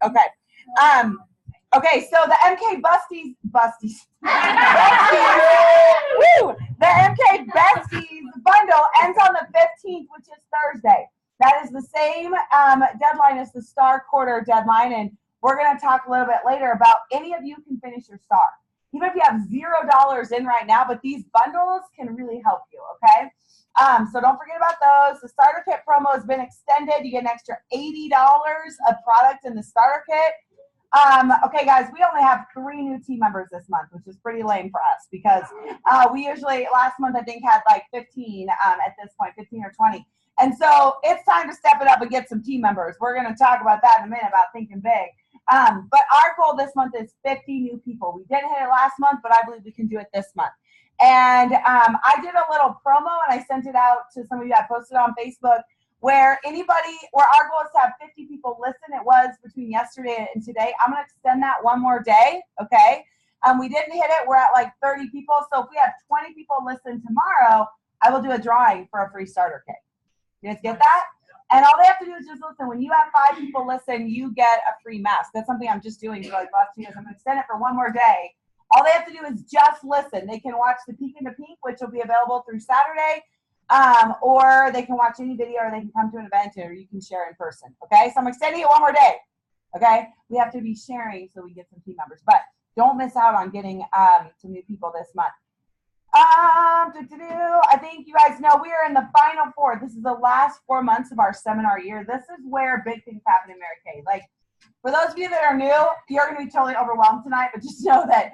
Okay. Okay, so the MK Busties, Busties. Woo! The MK Besties bundle ends on the 15th, which is Thursday. That is the same deadline as the Star Quarter deadline, and we're going to talk a little bit later about any of you can finish your Star. Even if you have $0 in right now, but these bundles can really help you, okay? So don't forget about those. The starter kit promo has been extended. You get an extra $80 of product in the starter kit. Okay, guys, we only have 3 new team members this month, which is pretty lame for us because we usually, last month, I think, had like 15 at this point, 15 or 20. And so it's time to step it up and get some team members. We're going to talk about that in a minute, about thinking big. But our goal this month is 50 new people. We didn't hit it last month, but I believe we can do it this month. And I did a little promo, and I sent it out to some of you. I posted on Facebook where our goal is to have 50 people listen. It was between yesterday and today. I'm going to extend that one more day, okay? We didn't hit it. We're at like 30 people. So if we have 20 people listen tomorrow, I will do a drawing for a free starter kit. You guys get that? And all they have to do is just listen. When you have 5 people listen, you get a free mask. That's something I'm just doing for like the last 2 years. I'm going to extend it for one more day. All they have to do is just listen. They can watch the Peek into Pink, which will be available through Saturday, or they can watch any video, or they can come to an event, or you can share in person. Okay, so I'm extending it one more day. Okay, we have to be sharing so we get some team members, but don't miss out on getting some new people this month. I think you guys know we are in the final 4. This is the last 4 months of our seminar year. This is where big things happen in Mary Kay. Like, for those of you that are new, you're going to be totally overwhelmed tonight, but just know that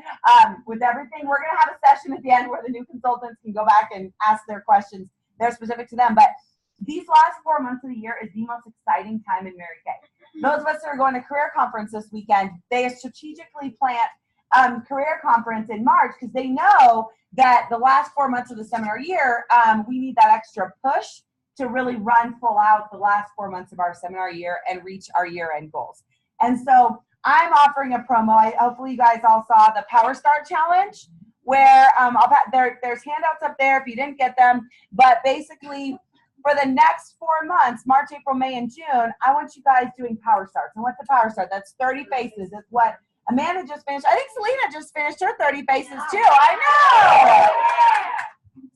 with everything, we're going to have a session at the end where the new consultants can go back and ask their questions. They're specific to them. But these last 4 months of the year is the most exciting time in Mary Kay. Those of us that are going to career conference this weekend, they strategically plant career conference in March because they know that the last 4 months of the seminar year, we need that extra push to really run full out the last 4 months of our seminar year and reach our year-end goals. And so I'm offering a promo. Hopefully you guys all saw the Power Start Challenge where there's handouts up there if you didn't get them. But basically for the next 4 months, March, April, May, and June, I want you guys doing Power Starts. And what's a Power Start? That's 30 faces. It's what Amanda just finished. I think Selena just finished her 30 faces too. I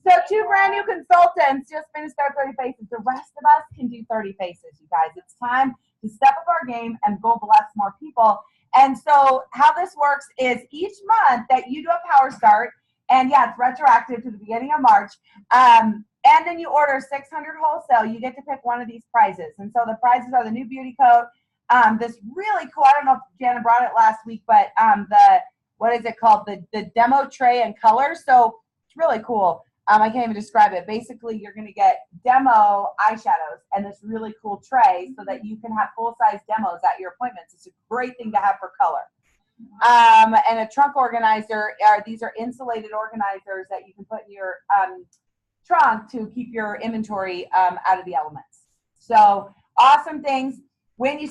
know. So 2 brand new consultants just finished their 30 faces. The rest of us can do 30 faces, you guys. It's time to step up our game and go bless more people. And so how this works is each month that you do a Power Start, and yeah, it's retroactive to the beginning of March, and then you order 600 wholesale, you get to pick one of these prizes. And so the prizes are the new beauty coat, this really cool, I don't know if Jana brought it last week, but what is it called? The demo tray and color. So it's really cool. I can't even describe it. Basically, you're going to get demo eyeshadows and this really cool tray so that you can have full-size demos at your appointments. It's a great thing to have for color. And a trunk organizer. These are insulated organizers that you can put in your trunk to keep your inventory out of the elements. So awesome things.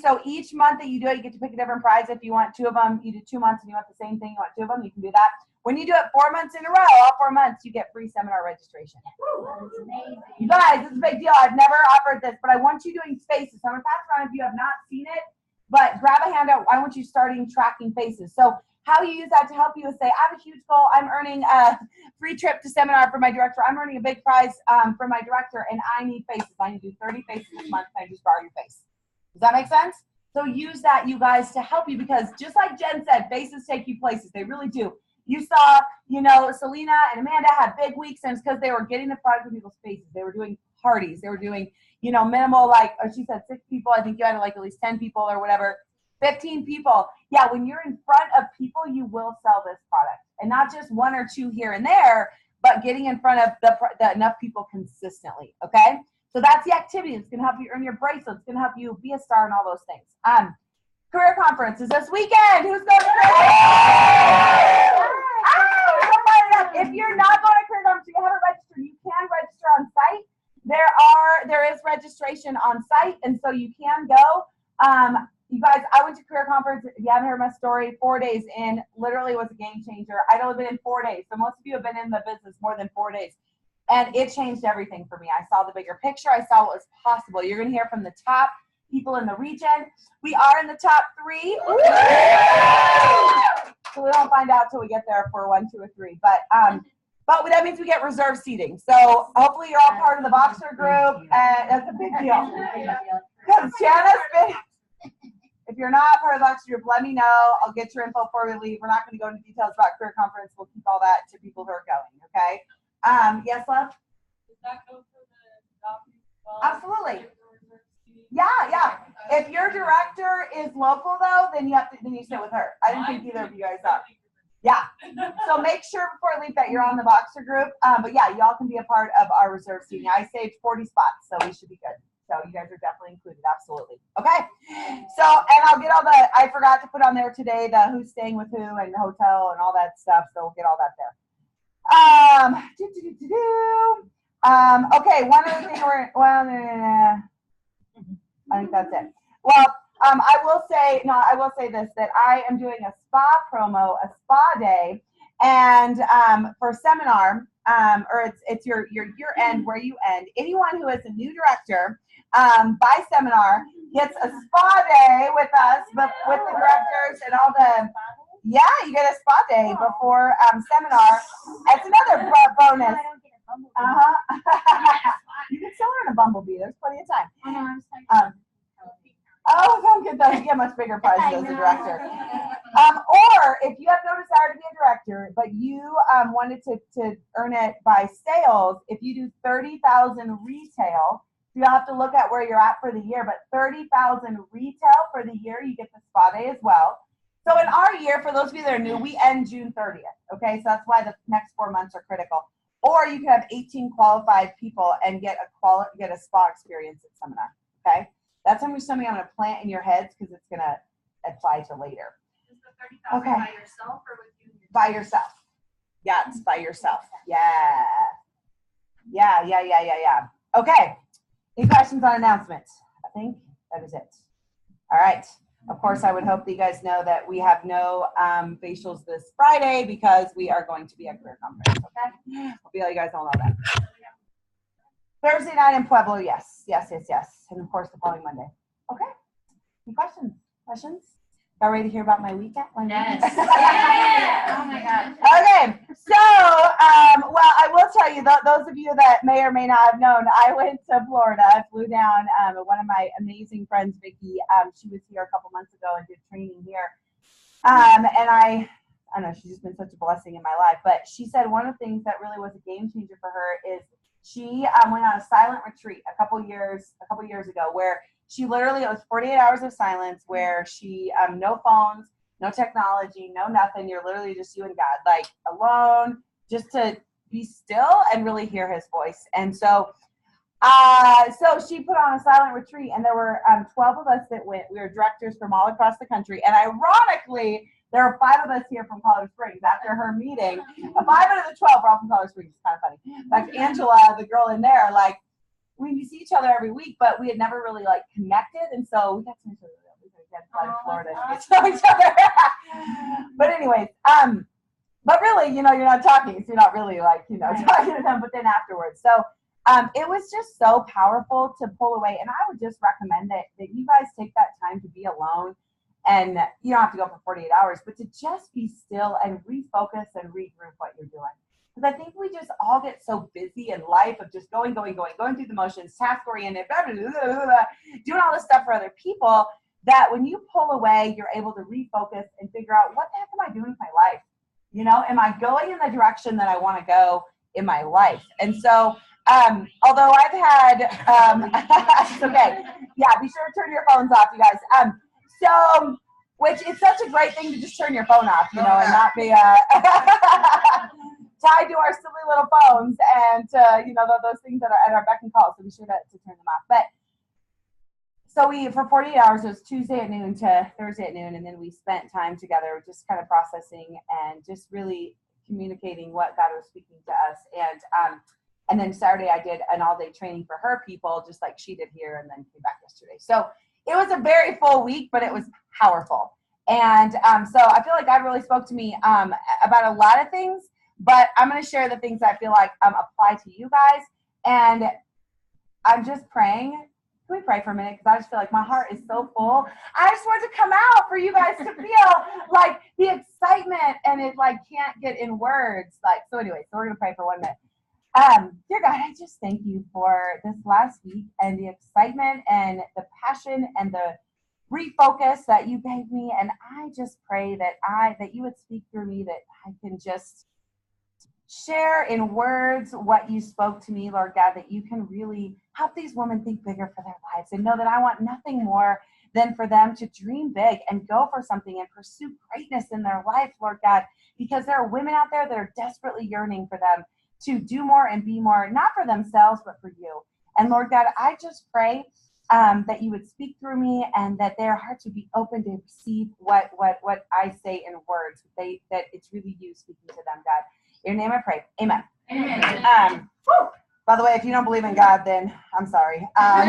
So each month that you do it, you get to pick a different prize. If you want 2 of them, you do 2 months and you want the same thing, you want 2 of them, you can do that. When you do it 4 months in a row, all 4 months, you get free seminar registration. That's amazing. You guys, this is a big deal. I've never offered this, but I want you doing faces. So I'm going to pass around if you have not seen it, but grab a handout. I want you starting tracking faces. So how you use that to help you is say, I have a huge goal. I'm earning a free trip to seminar for my director. I'm earning a big prize for my director, and I need faces. I need to do 30 faces this month. Can I just borrow your face? Does that make sense? So use that, you guys, to help you, because just like Jen said, faces take you places. They really do. You saw, Selena and Amanda had big weeks, and it's because they were getting the product in people's faces. They were doing parties. They were doing, minimal, she said 6 people. I think you had at least 10 people or whatever, 15 people. Yeah, when you're in front of people, you will sell this product. And not just 1 or 2 here and there, but getting in front of the enough people consistently, okay? So that's the activity. It's going to help you earn your bracelet. It's going to help you be a star and all those things. Career conference is this weekend. Who's going to career conference? If you're not going to career conference, you haven't registered, you can register on site. There is registration on site, and so you can go. You guys, I went to career conference. If you haven't heard my story, 4 days in, literally was a game changer. I'd only been in 4 days. So most of you have been in the business more than 4 days. And it changed everything for me. I saw the bigger picture. I saw what was possible. You're going to hear from the top people in the region. We are in the top 3. So we don't find out till we get there for 1, 2, or 3. But that means we get reserved seating. So hopefully you're all part of the Boxer group, and that's a big deal. Because Janice, if you're not part of the Boxer group, let me know. I'll get your info before we leave. We're not going to go into details about career conference. We'll keep all that to people who are going. Okay. Yes, love. Does that go for the documents as well? Absolutely. Yeah. If your director is local though, then you sit with her. I didn't think either of you guys are. Yeah. So make sure before I leave that you're on the Boxer group. But yeah, y'all can be a part of our reserve seating. I saved 40 spots, so we should be good. So you guys are definitely included. Absolutely. Okay. So, and I'll get I forgot to put on there today the who's staying with who and the hotel and all that stuff. So we'll get all that there. Okay. One other thing I think that's it. Well, I will say this, that I am doing a spa promo, a spa day, and for a seminar, or it's your year end where you end. Anyone who is a new director by seminar gets a spa day with us, but with the directors and all the, you get a spa day before seminar. It's another bonus. You can still earn a bumblebee. There's plenty of time. Don't get those. You get much bigger prizes as a director. Or if you have no desire to be a director, but you wanted to earn it by sales, if you do 30,000 retail, you have to look at where you're at for the year, but 30,000 retail for the year, you get the spa day as well. So in our year, for those of you that are new, we end June 30th. Okay, so that's why the next 4 months are critical. Or you can have 18 qualified people and get a spa experience at seminar. Okay. That's something I'm going to plant in your heads because it's going to apply to later. Is the 30,000 by yourself or with you? By yourself. Yeah, it's by yourself. Yeah. Okay. Any questions on announcements? I think that is it. All right. Of course, I would hope that you guys know that we have no facials this Friday because we are going to be at career conference. Okay. Hope you guys all know that. Thursday night in Pueblo, yes. And of course, the following Monday. Okay. Any questions? Y'all ready to hear about my weekend? Yes. Oh my God. Okay. So, well, I will tell you, those of you that may or may not have known, I went to Florida. I flew down. One of my amazing friends, Vicki, she was here a couple months ago and did training here. And I don't know, she's just been such a blessing in my life. But she said one of the things that really was a game changer for her is she went on a silent retreat a couple years ago where she literally, it was 48 hours of silence where she, no phones, no technology, no nothing. You're literally just you and God, like alone, just to be still and really hear his voice. And so she put on a silent retreat, and there were 12 of us that went. We were directors from all across the country. And ironically, there are 5 of us here from Colorado Springs after her meeting. 5 out of the 12 were all from Colorado Springs. It's kind of funny. Like Angela, the girl in there, like, we see each other every week, but we had never really like connected. And so we got to know each other. We got to fly to Florida to get to know each other. But anyways, but really, you're not talking. So you're not really like, talking to them, but then afterwards. So it was just so powerful to pull away. And I would just recommend that you guys take that time to be alone. And you don't have to go for 48 hours, but to just be still and refocus and regroup what you're doing. Because I think we just all get so busy in life of just going through the motions, task-oriented, doing all this stuff for other people, that when you pull away, you're able to refocus and figure out, what the heck am I doing with my life? Am I going in the direction that I want to go in my life? And so, although I've had, it's okay. Yeah, be sure to turn your phones off, you guys. So, which it's such a great thing to just turn your phone off, and not be tied to our silly little phones and those things that are at our beck and call. So be sure to turn them off. But so for 48 hours, it was Tuesday at noon to Thursday at noon, and then we spent time together, just kind of processing and just really communicating what God was speaking to us. And then Saturday I did an all-day training for her people, just like she did here, and then came back yesterday. So it was a very full week, but it was powerful. And so I feel like God really spoke to me about a lot of things, but I'm going to share the things I feel like apply to you guys. And I'm just praying Can we pray for a minute? Because I just feel like my heart is so full. I just want to come out for you guys to feel like the excitement, and it like can't get in words. Like, so anyway, so we're going to pray for 1 minute. Dear God, I just thank you for this last week and the excitement and the passion and the refocus that you gave me. And I just pray that you would speak through me, that I can just share in words what you spoke to me, Lord God, that you can really help these women think bigger for their lives and know that I want nothing more than for them to dream big and go for something and pursue greatness in their life, Lord God, because there are women out there that are desperately yearning for them to do more and be more, not for themselves, but for you. And Lord God, I just pray that you would speak through me and that their hearts would be open to receive what I say in words, that it's really you speaking to them, God. In your name I pray. Amen. Amen. By the way, if you don't believe in God, then I'm sorry. But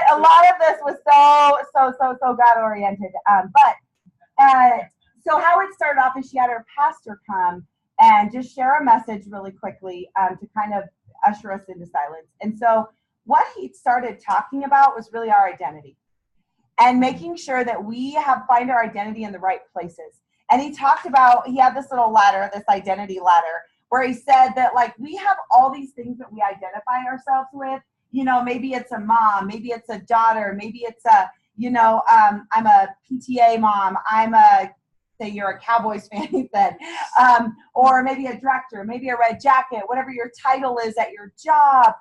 a lot of this was so God-oriented. So how it started off is she had her pastor come and just share a message really quickly to kind of usher us into silence. And so what he started talking about was really our identity and making sure that we find our identity in the right places. And he talked about, he had this little ladder, this identity ladder, where he said that like we have all these things that we identify ourselves with. You know, maybe it's a mom, maybe it's a daughter, maybe it's I'm a PTA mom, say you're a Cowboys fan, he said, or maybe a director, maybe a red jacket, whatever your title is at your job.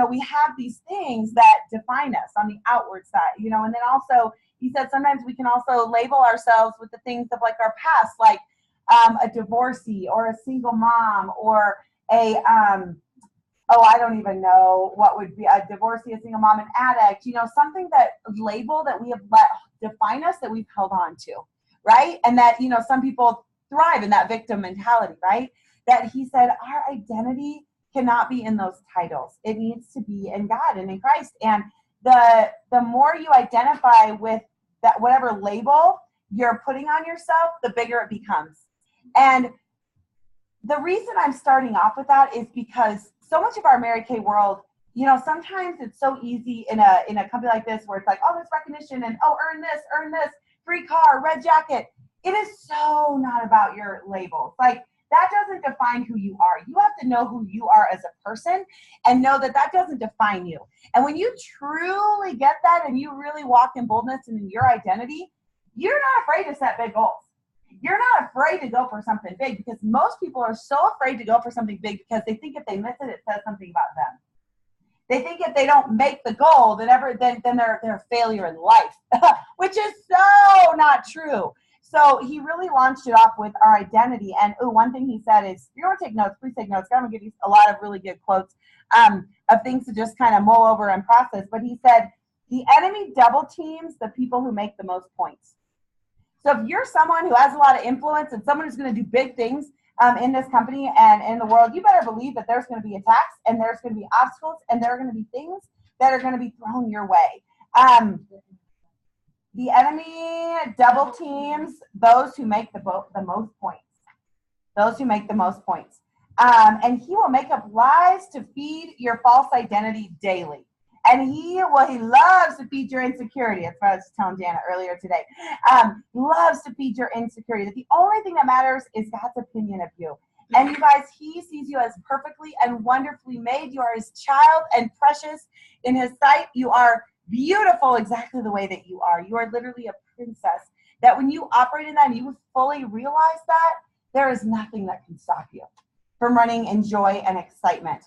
We have these things that define us on the outward side, and then also he said sometimes we can also label ourselves with the things of like our past, like a divorcee or a single mom or I don't even know what would be a divorcee, a single mom, an addict, something that label that we have let define us that we've held on to. Right? And that, some people thrive in that victim mentality, right? That he said our identity cannot be in those titles. It needs to be in God and in Christ. And the more you identify with that, whatever label you're putting on yourself, the bigger it becomes. And the reason I'm starting off with that is because so much of our Mary Kay world, sometimes it's so easy in a company like this where it's like, oh, this recognition and earn this, free car, red jacket. It is so not about your labels. Like that doesn't define who you are. You have to know who you are as a person and know that doesn't define you. And when you truly get that and you really walk in boldness and in your identity, you're not afraid to set big goals. You're not afraid to go for something big because most people are so afraid to go for something big because they think if they miss it, it says something about them. They think if they don't make the goal, then they're a failure in life, which is so not true. So he really launched it off with our identity. And one thing he said is, if you want to take notes, please take notes. I'm going to give you a lot of really good quotes of things to just kind of mull over and process. But he said, the enemy double teams the people who make the most points. So if you're someone who has a lot of influence and someone who's going to do big things in this company and in the world, you better believe that there's going to be attacks and there's going to be obstacles and there are going to be things that are going to be thrown your way. The enemy double teams those who make the most points. Those who make the most points. And he will make up lies to feed your false identity daily. And he loves to feed your insecurity. That's what I was telling Jana earlier today. Loves to feed your insecurity. That the only thing that matters is God's opinion of you. And you guys, he sees you as perfectly and wonderfully made. You are his child and precious in his sight. You are beautiful exactly the way that you are. You are literally a princess. That when you operate in that and you fully realize that, there is nothing that can stop you from running in joy and excitement.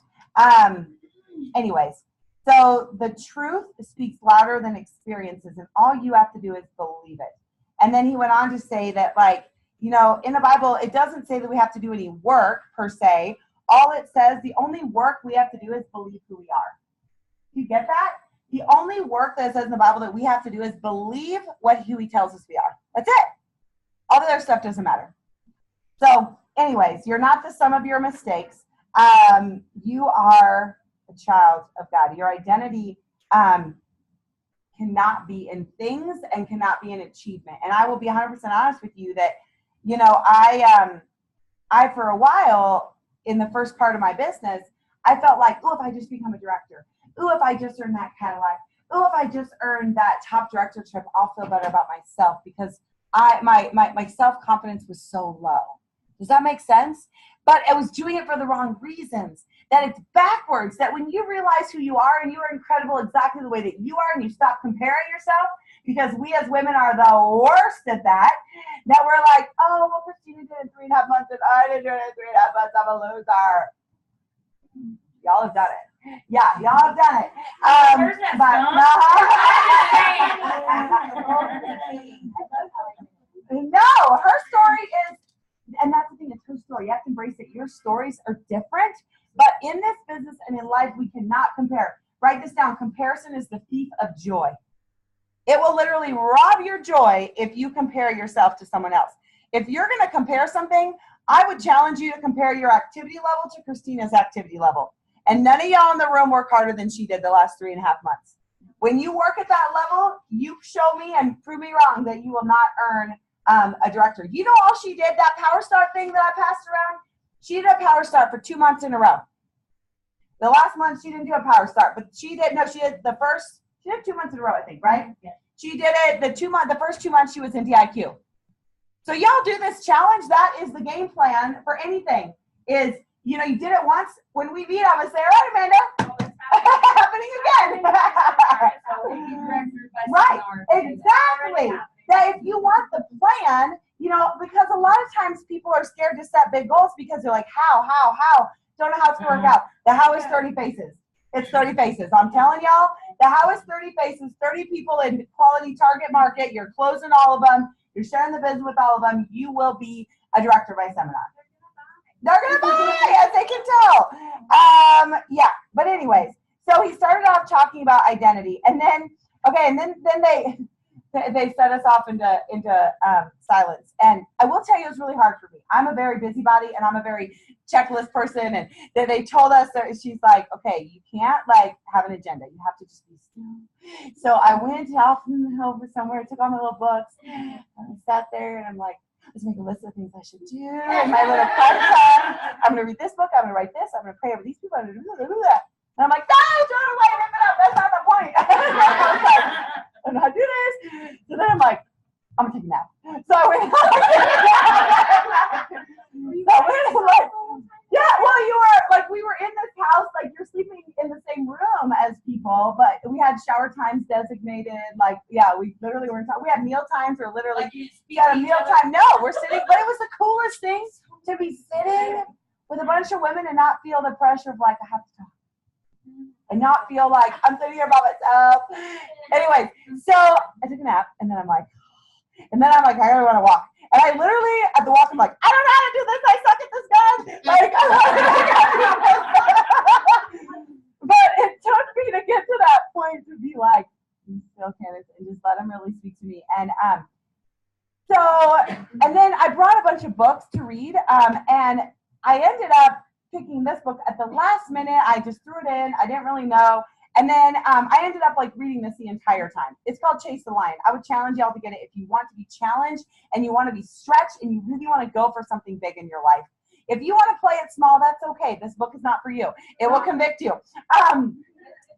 Anyways. So the truth speaks louder than experiences, and all you have to do is believe it. And then he went on to say that, in the Bible, it doesn't say that we have to do any work per se. All it says, the only work we have to do is believe who we are. Do you get that? The only work that it says in the Bible that we have to do is believe who he tells us we are. That's it. All the other stuff doesn't matter. So anyways, you're not the sum of your mistakes. You are a child of God. Your identity cannot be in things and cannot be in achievement. And I will be 100% honest with you that, I for a while in the first part of my business, I felt like, oh, if I just become a director, oh, if I just earn that Cadillac, oh, if I just earn that top directorship, I'll feel better about myself because my self-confidence was so low. Does that make sense? But I was doing it for the wrong reasons. That it's backwards, that when you realize who you are and you are incredible exactly the way that you are and you stop comparing yourself, because we as women are the worst at that, that we're like, oh, well, Christina did it in 3.5 months and I didn't do it in 3.5 months, I'm a loser. Y'all have done it. Yeah, y'all have done it. No, her story is, and that's the thing, it's her story. You have to embrace it. Your stories are different, but in this business and in life, we cannot compare. Write this down. Comparison is the thief of joy. It will literally rob your joy if you compare yourself to someone else. If you're going to compare something, I would challenge you to compare your activity level to Christina's activity level. And none of y'all in the room work harder than she did the last 3.5 months. When you work at that level, you show me and prove me wrong that you will not earn a director. You know all she did, that Power Start thing that I passed around? She did a Power Start for 2 months in a row. The last month she didn't do a Power Start, but she did 2 months in a row, I think, right? Yeah. She did it the first 2 months she was in DIQ. So y'all do this challenge. That is the game plan for anything. Is, you know, you did it once. When we meet, I'm going to say, all right, Amanda, happening again. Right, exactly. That if you want the plan, you know, because a lot of times people are scared to set big goals because they're like, how? Don't know how it's going to work out. The how is 30 faces. It's 30 faces. I'm telling y'all, the how is 30 faces, 30 people in quality target market. You're closing all of them. You're sharing the business with all of them. You will be a director by seminar. They're going to buy, as they can tell. Yeah, but anyways, so he started off talking about identity. And then, okay, and then they set us off into silence. And I will tell you, it was really hard for me. I'm a very busybody and I'm a very checklist person. And they told us that she's like, okay, you can't like have an agenda. You have to just be still. So I went off over somewhere, took all my little books, and I sat there and I'm like, let's make a list of things I should do. And my little part-time, I'm going to read this book. I'm going to write this. I'm going to pray over these people. I'm going to do that. And I'm like, no, throw it away, rip it up. That's not the point. I was like, I don't know how to do this. So then I'm like, I'm going to take a nap. So I went like, yeah, well, we were in this house, like you're sleeping in the same room as people, but we had shower times designated. Like, yeah, we literally were, we had meal times or literally, we had a meal time. No, we're sitting, but it was the coolest thing to be sitting with a bunch of women and not feel the pressure of like, I have to talk. And not feel like I'm sitting here by myself. Anyway, so I took a nap and then I'm like, I really want to walk. And I literally, at the walk, I'm like, I don't know how to do this. I suck at this, guys. Like, but it took me to get to that point to be like, be still, Candace, and just let him really speak to me. And and then I brought a bunch of books to read, and I ended up picking this book at the last minute. I just threw it in. I didn't really know. And then I ended up like reading this the entire time. It's called Chase the Lion. I would challenge y'all to get it if you want to be challenged and you want to be stretched and you really want to go for something big in your life. If you want to play it small, that's okay. This book is not for you. It will convict you.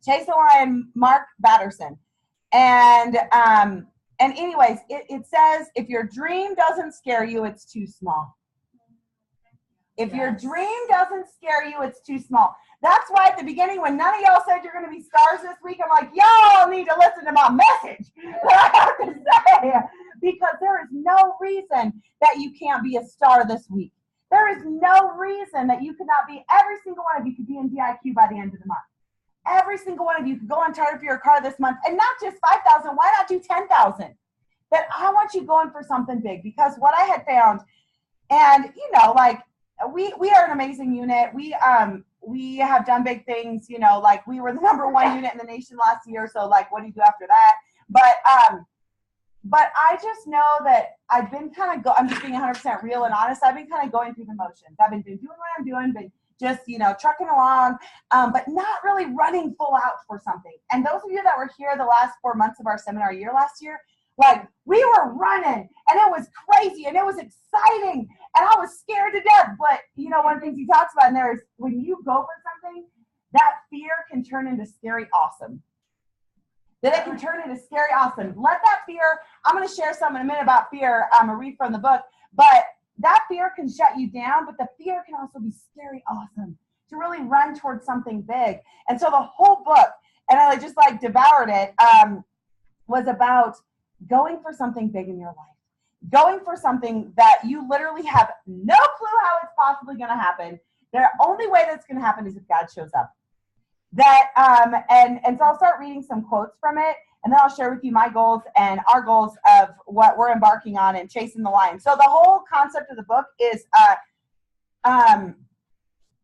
Chase the Lion, Mark Batterson. And anyways, it says, if your dream doesn't scare you, it's too small. If your dream doesn't scare you, it's too small. That's why at the beginning, when none of y'all said you're going to be stars this week, I'm like, y'all need to listen to my message. I have to say, because there is no reason that you can't be a star this week. There is no reason that you could not be. Every single one of you could be in DIQ by the end of the month. Every single one of you could go on charter for your car this month, and not just 5,000. Why not do 10,000? That I want you going for something big, because what I had found, and you know, like we are an amazing unit. We have done big things, you know, like we were the #1 unit in the nation last year. So like, what do you do after that? But I just know that I've been I'm just being 100% real and honest. I've been kind of going through the motions. I've been doing what I'm doing, but just, you know, trucking along, but not really running full out for something. And those of you that were here the last 4 months of our seminar year last year, like we were running and it was crazy and it was exciting and I was scared to death. But you know, one of the things he talks about in there is when you go for something, that fear can turn into scary awesome. That it can turn into scary awesome. Let that fear, I'm going to share some in a minute about fear. I'm going to read from the book, but that fear can shut you down, but the fear can also be scary awesome to really run towards something big. And so the whole book, and I just like devoured it, was about going for something big in your life. Going for something that you literally have no clue how it's possibly going to happen. The only way that's going to happen is if God shows up. That and so I'll start reading some quotes from it, and then I'll share with you my goals and our goals of what we're embarking on and chasing the lion. So the whole concept of the book is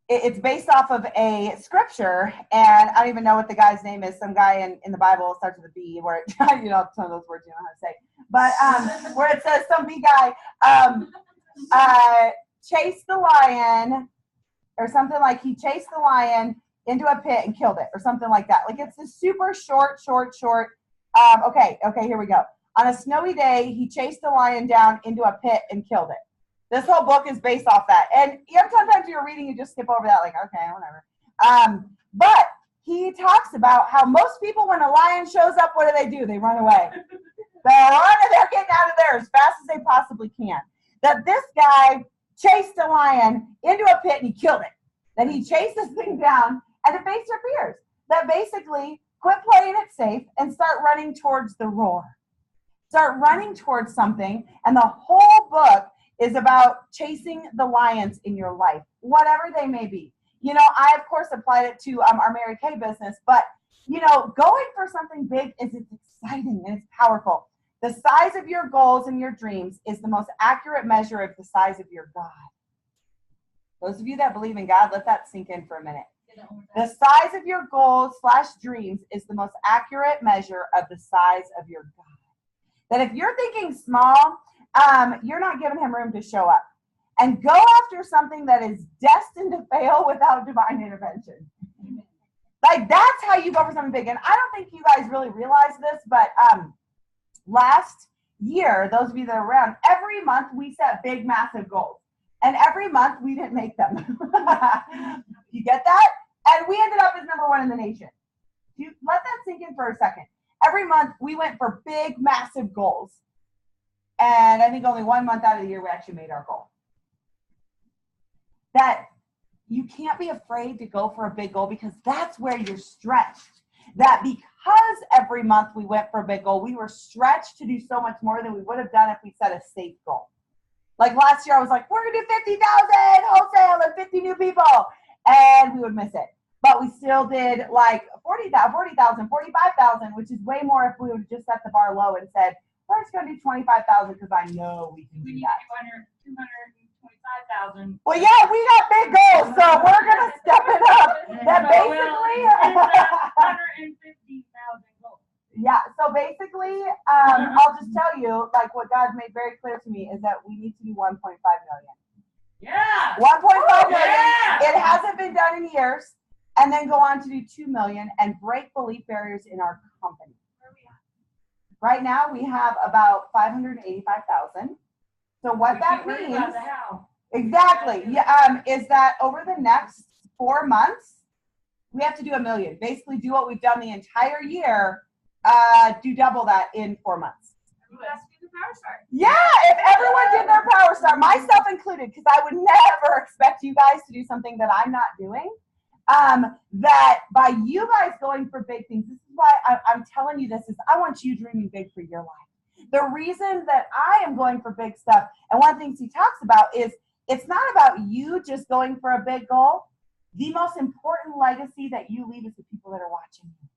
it's based off of a scripture, and I don't even know what the guy's name is. Some guy in the Bible starts with a B, where it, you know, some of those words you know how to say, but where it says some B guy chased the lion, or something like he chased the lion into a pit and killed it, or something like that. Like it's a super short. Okay, here we go. On a snowy day, he chased the lion down into a pit and killed it. This whole book is based off that. And sometimes you're reading, you just skip over that, like, okay, whatever. But he talks about how most people, when a lion shows up, what do? They run away. They're getting out of there as fast as they possibly can. That this guy chased a lion into a pit and he killed it. That he chased this thing down and to face their fears. That basically quit playing it safe and start running towards the roar. Start running towards something, and the whole book is about chasing the lions in your life, whatever they may be. You know, I, of course, applied it to our Mary Kay business, but, you know, going for something big is exciting and it's powerful. The size of your goals and your dreams is the most accurate measure of the size of your God. Those of you that believe in God, let that sink in for a minute. The size of your goals / dreams is the most accurate measure of the size of your God. That if you're thinking small, you're not giving him room to show up. And go after something that is destined to fail without divine intervention. Like, that's how you go for something big. And I don't think you guys really realize this, but last year, those of you that are around, every month we set big, massive goals. And every month we didn't make them. You get that? And we ended up as #1 in the nation. You let that sink in for a second. Every month we went for big, massive goals. And I think only 1 month out of the year we actually made our goal. That you can't be afraid to go for a big goal, because that's where you're stretched. That because every month we went for a big goal, we were stretched to do so much more than we would have done if we set a safe goal. Like last year I was like, we're going to do 50,000 wholesale and 50 new people. And we would miss it. But we still did like 40,000, 45,000, which is way more if we would have just set the bar low and said, we're just going to do 25,000 because I know we can do that. 225,000. Well, yeah, we got big goals, so we're going to step it up. That basically, 150,000 goals. yeah, so basically, I'll just tell you, like what God made very clear to me is that we need to do 1.5 million. Yeah. 1.5 million. Yeah. It hasn't been done in years. And then go on to do 2 million and break belief barriers in our company. Where are we at? Right now, we have about 585,000. So what that Worried means, about the how. exactly, yeah, is that over the next 4 months, we have to do 1 million. Basically, do what we've done the entire year, do double that in 4 months. Everyone has to do the power start. Yeah, if everyone did their power star, myself included, because I would never expect you guys to do something that I'm not doing. That by you guys going for big things, this is why I'm telling you this, is I want you dreaming big for your life. The reason that I am going for big stuff, and one of the things he talks about is, it's not about you just going for a big goal. The most important legacy that you leave is the people that are watching you.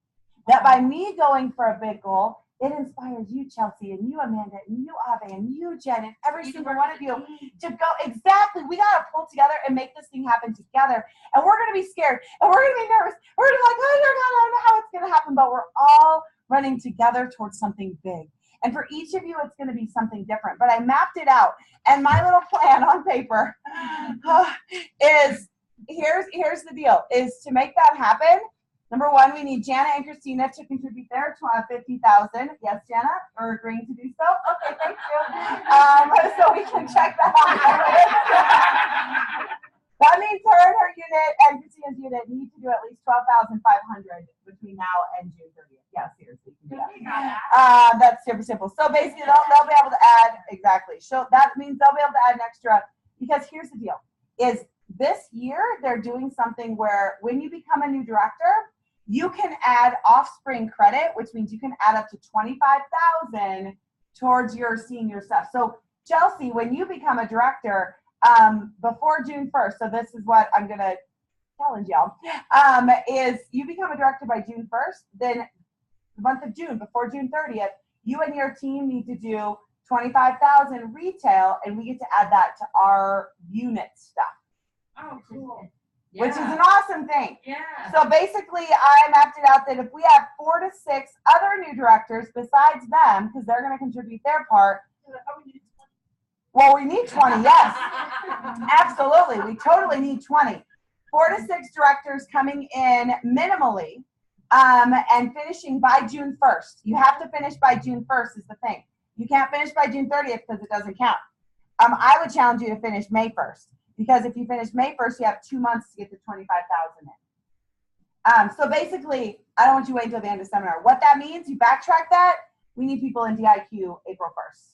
That by me going for a big goal, it inspires you, Chelsea, and you, Amanda, and you, Ave, and you, Jen, and every single one of you to go. Exactly. We got to pull together and make this thing happen together. And we're going to be scared. And we're going to be nervous. We're going to be like, oh, dear God, I don't know how it's going to happen. But we're all running together towards something big. And for each of you, it's going to be something different. But I mapped it out. And my little plan on paper is, here's the deal, is to make that happen. Number 1, we need Jana and Christina to contribute their 50,000. Yes, Jana, we're agreeing to do so. Okay, thank you. So we can check that That means her and her unit and Christina's unit need to do at least 12,500 between now and June 30th. Yeah, seriously. You can do that. That's super simple. So basically, they'll be able to add, exactly. So that means they'll be able to add an extra, because here's the deal, is this year they're doing something where when you become a new director, you can add offspring credit, which means you can add up to 25,000 towards your senior stuff. So Chelsea, when you become a director, before June 1st, so this is what I'm going to challenge y'all, is you become a director by June 1st, then the month of June, before June 30th, you and your team need to do 25,000 retail, and we get to add that to our unit stuff. Oh, cool. Which is an awesome thing. Yeah. So basically, I mapped it out that if we have 4 to 6 other new directors besides them, because they're going to contribute their part, well, we need 20, yes. Absolutely. We totally need 20. 4 to 6 directors coming in minimally and finishing by June 1st. You have to finish by June 1st is the thing. You can't finish by June 30th because it doesn't count. I would challenge you to finish May 1st, because if you finish May 1st, you have 2 months to get to 25,000 in. So basically, I don't want you to wait until the end of seminar. What that means, you backtrack that, we need people in DIQ April 1st.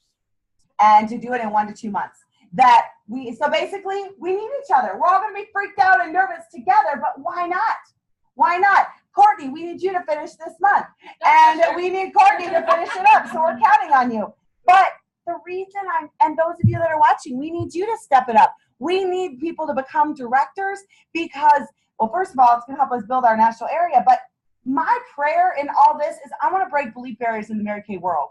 And to do it in 1 to 2 months. So basically, we need each other. We're all going to be freaked out and nervous together, but why not? Why not? Courtney, we need you to finish this month. And we need Courtney to finish it up, so we're counting on you. But the reason and those of you that are watching, we need you to step it up. We need people to become directors because, well, first of all, it's going to help us build our national area, but my prayer in all this is I want to break belief barriers in the Mary Kay world.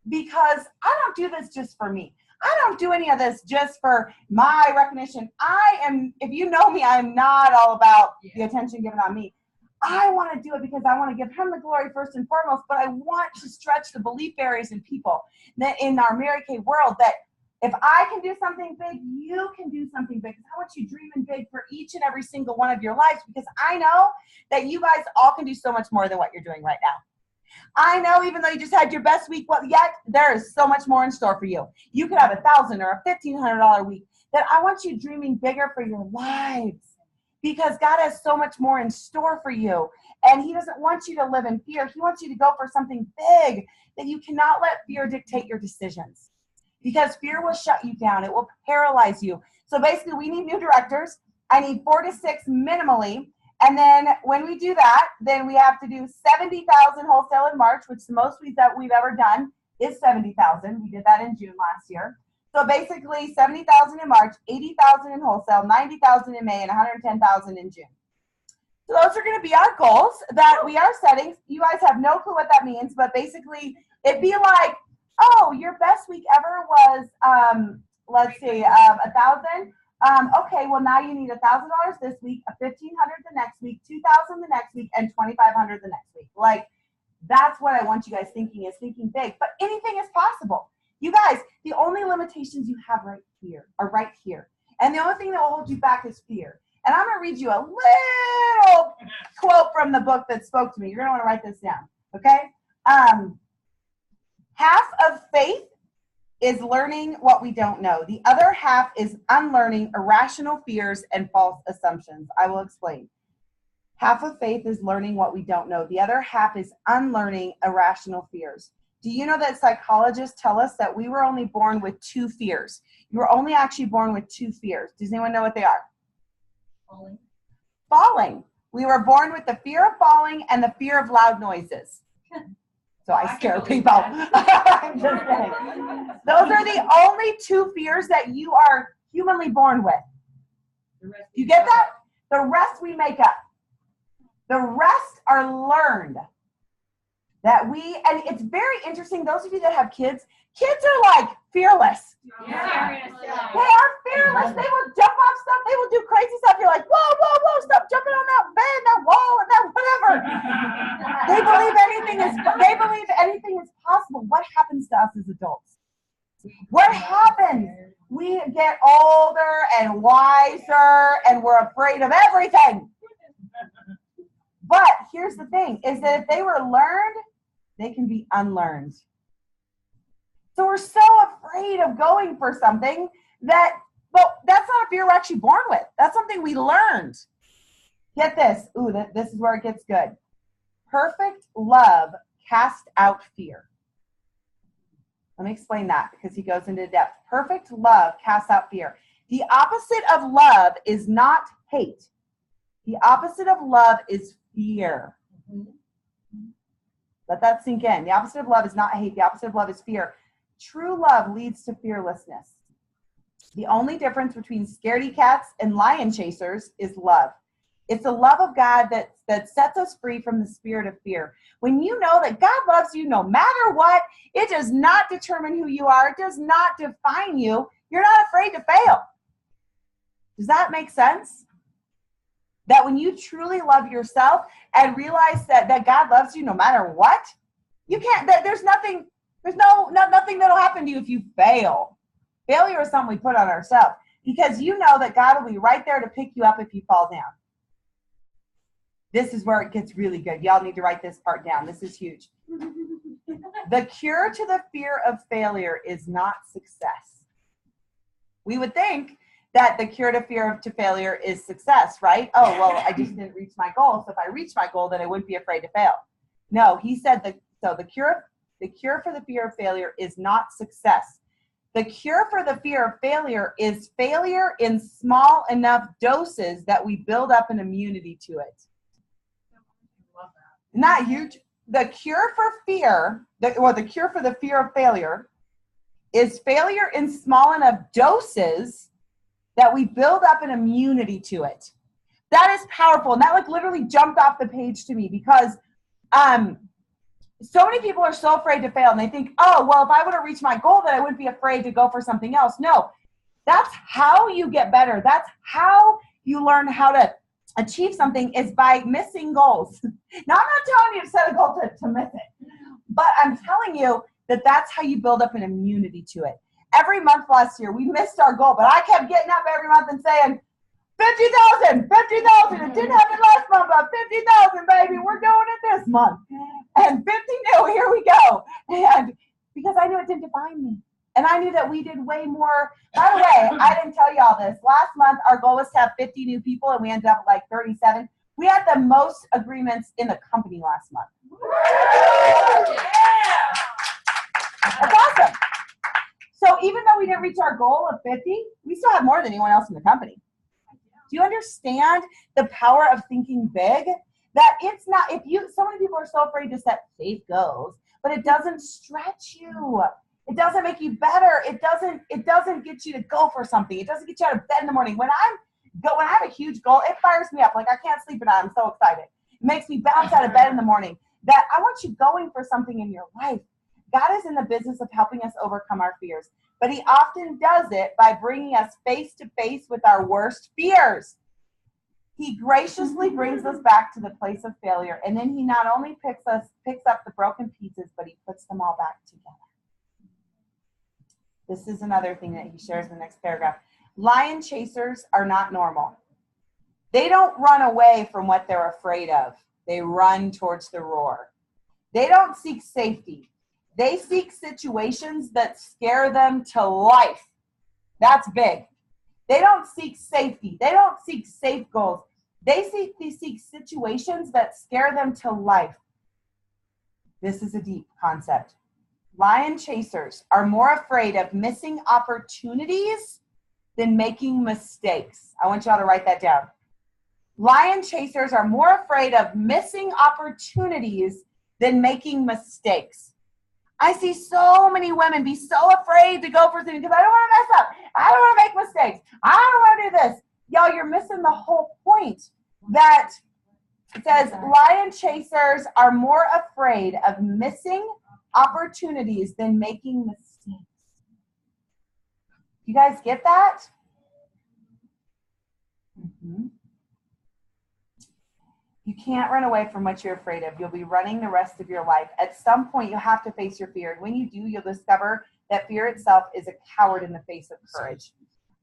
Because I don't do this just for me. I don't do any of this just for my recognition. If you know me, I'm not all about the attention given on me. I want to do it because I want to give him the glory first and foremost, but I want to stretch the belief barriers in people that in our Mary Kay world, that if I can do something big, you can do something big. I want you dreaming big for each and every single one of your lives, because I know that you guys all can do so much more than what you're doing right now. I know, even though you just had your best week yet, there is so much more in store for you. You could have $1,000 or a $1,500 week. That I want you dreaming bigger for your lives, because God has so much more in store for you. And He doesn't want you to live in fear. He wants you to go for something big, that you cannot let fear dictate your decisions, because fear will shut you down. It will paralyze you. So basically, we need new directors. I need 4 to 6 minimally. And then when we do that, then we have to do 70,000 wholesale in March, which the most that we've ever done is 70,000. We did that in June last year. So basically 70,000 in March, 80,000 in wholesale, 90,000 in May, and 110,000 in June. So those are going to be our goals that we are setting. You guys have no clue what that means, but basically it'd be like, oh, your best week ever was, let's see, 1,000. Okay, well now you need $1,000 this week, $1,500 the next week, $2,000 the next week, and $2,500 the next week. Like, that's what I want you guys thinking, is thinking big. But anything is possible. You guys, the only limitations you have right here are right here. And the only thing that will hold you back is fear. And I'm going to read you a little quote from the book that spoke to me. You're going to want to write this down, okay? Half of faith is learning what we don't know. The other half is unlearning irrational fears and false assumptions. I will explain. Half of faith is learning what we don't know. The other half is unlearning irrational fears. Do you know that psychologists tell us that we were only born with 2 fears? You were only actually born with 2 fears. Does anyone know what they are? Falling. We were born with the fear of falling and the fear of loud noises. So I scare people. I'm just kidding. Those are the only 2 fears that you are humanly born with. You get that? The rest we make up. The rest are learned. And it's very interesting, those of you that have kids are like fearless. Yeah. They are fearless. They will jump off stuff. They will do crazy stuff. You're like, whoa, whoa, whoa, stop jumping on that bed, that wall, and that whatever. They believe anything is possible. What happens to us as adults? What happens? We get older and wiser, and we're afraid of everything. But here's the thing, is that if they were learned, they can be unlearned. So we're so afraid of going for something that But that's not a fear we're actually born with. That's something we learned. Get this. Ooh, this is where it gets good. Perfect love casts out fear. Let me explain that because he goes into depth. Perfect love casts out fear. The opposite of love is not hate. The opposite of love is fear. Let that sink in. The opposite of love is not hate. The opposite of love is fear. True love leads to fearlessness. The only difference between scaredy cats and lion chasers is love. It's the love of God that sets us free from the spirit of fear. When you know that God loves you no matter what, it does not determine who you are. It does not define you. You're not afraid to fail. Does that make sense? That when you truly love yourself and realize that God loves you no matter what, you can't, there's nothing that'll happen to you if you fail. Failure is something we put on ourselves because you know that God will be right there to pick you up if you fall down. This is where it gets really good. Y'all need to write this part down. This is huge. The cure to the fear of failure is not success. We would think that the cure to fear of failure is success, right? Oh, well, I just didn't reach my goal. So if I reach my goal, then I wouldn't be afraid to fail. No, he said the cure for the fear of failure is not success. The cure for the fear of failure is failure in small enough doses that we build up an immunity to it. Not huge. The cure for fear, the cure for the fear of failure is failure in small enough doses that we build up an immunity to it. That is powerful. And that like literally jumped off the page to me because so many people are so afraid to fail and they think, oh, well, if I would have reached my goal, then I wouldn't be afraid to go for something else. No, that's how you get better. That's how you learn how to achieve something is by missing goals. Now, I'm not telling you to set a goal to miss it, but I'm telling you that that's how you build up an immunity to it. Every month last year, we missed our goal, but I kept getting up every month and saying, 50,000, 50,000. It didn't happen last month, but 50,000, baby. We're doing it this month. And 50 new, here we go. And because I knew it didn't define me. And I knew that we did way more. By the way, I didn't tell you all this. Last month, our goal was to have 50 new people, and we ended up with like 37. We had the most agreements in the company last month. That's awesome. So even though we didn't reach our goal of 50, we still have more than anyone else in the company. Do you understand the power of thinking big? That it's not, so many people are so afraid to set safe goals, but it doesn't stretch you. It doesn't make you better. It doesn't get you to go for something. It doesn't get you out of bed in the morning. When I have a huge goal, it fires me up. Like I can't sleep at night. I'm so excited. It makes me bounce out of bed in the morning. That I want you going for something in your life. God is in the business of helping us overcome our fears, but he often does it by bringing us face to face with our worst fears. He graciously brings us back to the place of failure, and then he not only picks up the broken pieces, but he puts them all back together. This is another thing that he shares in the next paragraph. Lion chasers are not normal. They don't run away from what they're afraid of. They run towards the roar. They don't seek safety. They seek situations that scare them to life. That's big. They don't seek safety. They don't seek safe goals. They seek situations that scare them to life. This is a deep concept. Lion chasers are more afraid of missing opportunities than making mistakes. I want y'all to write that down. Lion chasers are more afraid of missing opportunities than making mistakes. I see so many women be so afraid to go for things because I don't want to mess up. I don't want to make mistakes. I don't want to do this. Y'all, you're missing the whole point. That it says lion chasers are more afraid of missing opportunities than making mistakes. You guys get that? Mm-hmm. You can't run away from what you're afraid of. You'll be running the rest of your life. At some point, you have to face your fear. And when you do, you'll discover that fear itself is a coward in the face of courage.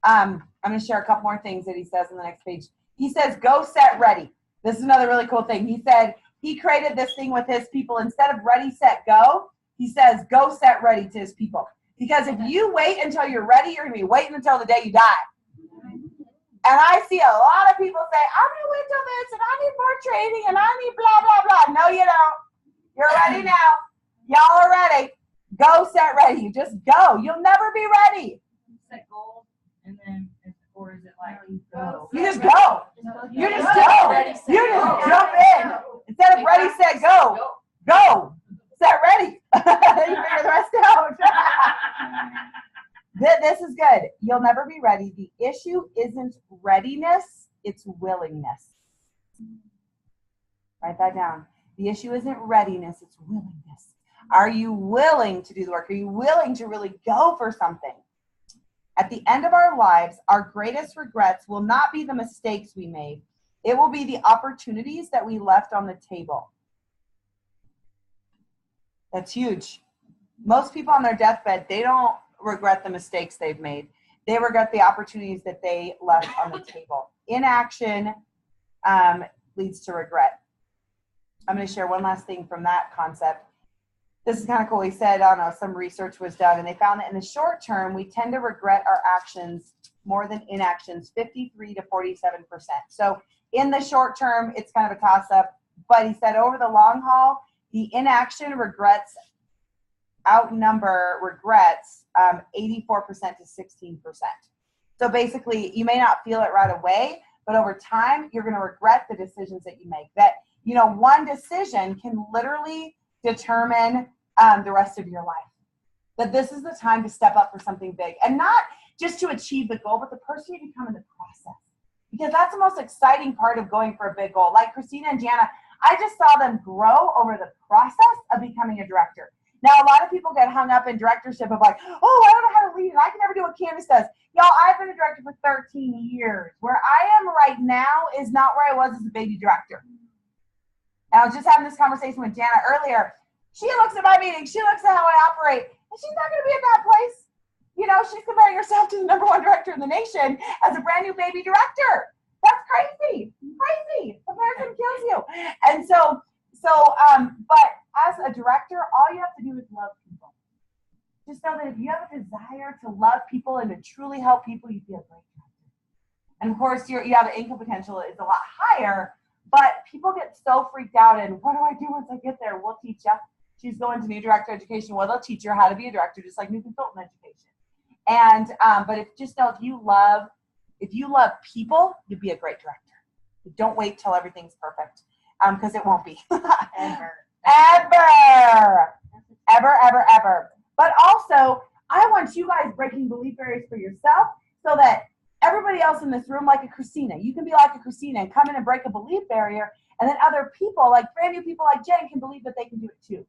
I'm going to share a couple more things that he says on the next page. He says, go, set, ready. This is another really cool thing. He said he created this thing with his people. Instead of ready, set, go, he says, go, set, ready to his people. Because if you wait until you're ready, you're going to be waiting until the day you die. And I see a lot of people say, I'm going to wait till this, and I need more training, and I need blah, blah, blah. No, you don't. You're ready now. Y'all are ready. Go, set, ready. You just go. You'll never be ready. Set goals, and then, or is it like, You just go. You just go. You just jump in. Instead of ready, set, go. Go. Set, ready. You figure the rest out. This is good. You'll never be ready. The issue isn't readiness, it's willingness. Write that down. The issue isn't readiness, it's willingness. Are you willing to do the work? Are you willing to really go for something? At the end of our lives, our greatest regrets will not be the mistakes we made. It will be the opportunities that we left on the table. That's huge. Most people on their deathbed, they don't regret the mistakes they've made. They regret the opportunities that they left on the table. Inaction leads to regret. I'm going to share one last thing from that concept. This is kind of cool. He said, I don't know, some research was done, and they found that in the short term, we tend to regret our actions more than inactions, 53 to 47%. So in the short term, it's kind of a toss-up. But he said over the long haul, the inaction regrets outnumber regrets 84% to 16%. So basically, you may not feel it right away, but over time, you're going to regret the decisions that you make. That, you know, one decision can literally determine the rest of your life. That this is the time to step up for something big, and not just to achieve the goal, but the person you become in the process. Because that's the most exciting part of going for a big goal. Like Christina and Jana, I just saw them grow over the process of becoming a director. Now, a lot of people get hung up in directorship of like, oh, I don't know how to lead, and I can never do what Candace does. Y'all, I've been a director for 13 years. Where I am right now is not where I was as a baby director. And I was just having this conversation with Jana earlier. She looks at my meetings, she looks at how I operate, and she's not going to be at that place. You know, she's comparing herself to the #1 director in the nation as a brand new baby director. That's crazy. Crazy. Comparison kills you. And but as a director, all you have to do is love people. Just know that if you have a desire to love people and to truly help people, you'd be a great director. And of course, you have an income potential is a lot higher, but people get so freaked out and what do I do once I get there? We'll teach you. She's going to new director education. Well, they'll teach you how to be a director, just like new consultant education. And but if you love people, you'd be a great director. Don't wait till everything's perfect, because it won't be. Ever. But also, I want you guys breaking belief barriers for yourself so that everybody else in this room, like a Christina, you can be like a Christina and come in and break a belief barrier, and then other people, like brand new people like Jen, can believe that they can do it too.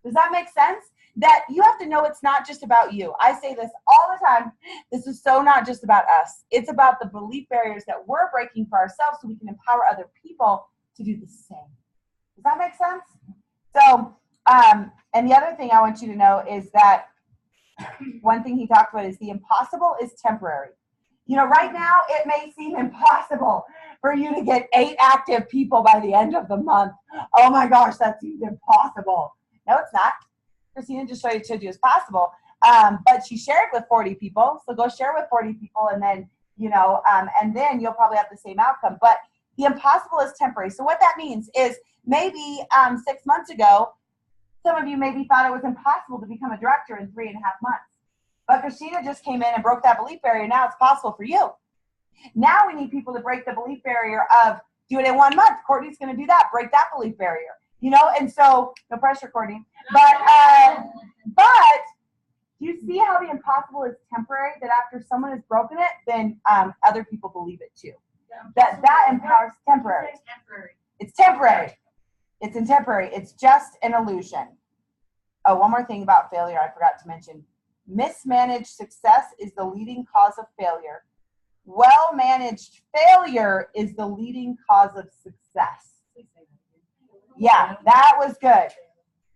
Does that make sense? That you have to know it's not just about you. I say this all the time. This is so not just about us. It's about the belief barriers that we're breaking for ourselves so we can empower other people to do the same. Does that make sense? So, and the other thing I want you to know is that one thing he talked about is the impossible is temporary. You know, right now it may seem impossible for you to get 8 active people by the end of the month. Oh my gosh, that seems impossible. No, it's not. Christina just showed you it's possible. But she shared with 40 people. So go share with 40 people and then, and then you'll probably have the same outcome. But the impossible is temporary. So what that means is maybe 6 months ago, some of you maybe thought it was impossible to become a director in 3.5 months. But Christina just came in and broke that belief barrier. Now it's possible for you. Now we need people to break the belief barrier of do it in 1 month. Courtney's going to do that. Break that belief barrier. And so no pressure, Courtney. But you see how the impossible is temporary? That after someone has broken it, then other people believe it too. That empowers temporary. It's temporary. It's temporary. It's just an illusion. Oh, one more thing about failure I forgot to mention. Mismanaged success is the leading cause of failure. Well-managed failure is the leading cause of success. Yeah, that was good.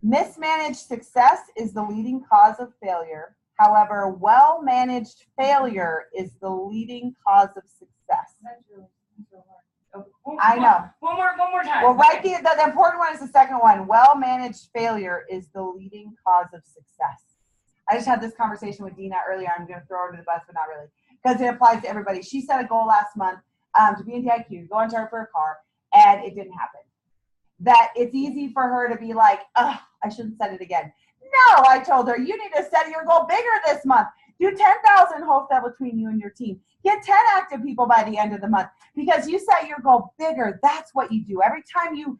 Mismanaged success is the leading cause of failure. However, well-managed failure is the leading cause of success. I know. One more time. Well, right there, the important one is the second one. Well-managed failure is the leading cause of success. I just had this conversation with Dina earlier. I'm going to throw her to the bus, but not really. because it applies to everybody. She set a goal last month to be in DIQ, go on chart for a car, and it didn't happen. That it's easy for her to be like, oh, I shouldn't set it again. No, I told her, you need to set your goal bigger this month. Do 10,000 wholesale between you and your team. Get 10 active people by the end of the month because you set your goal bigger. That's what you do. Every time you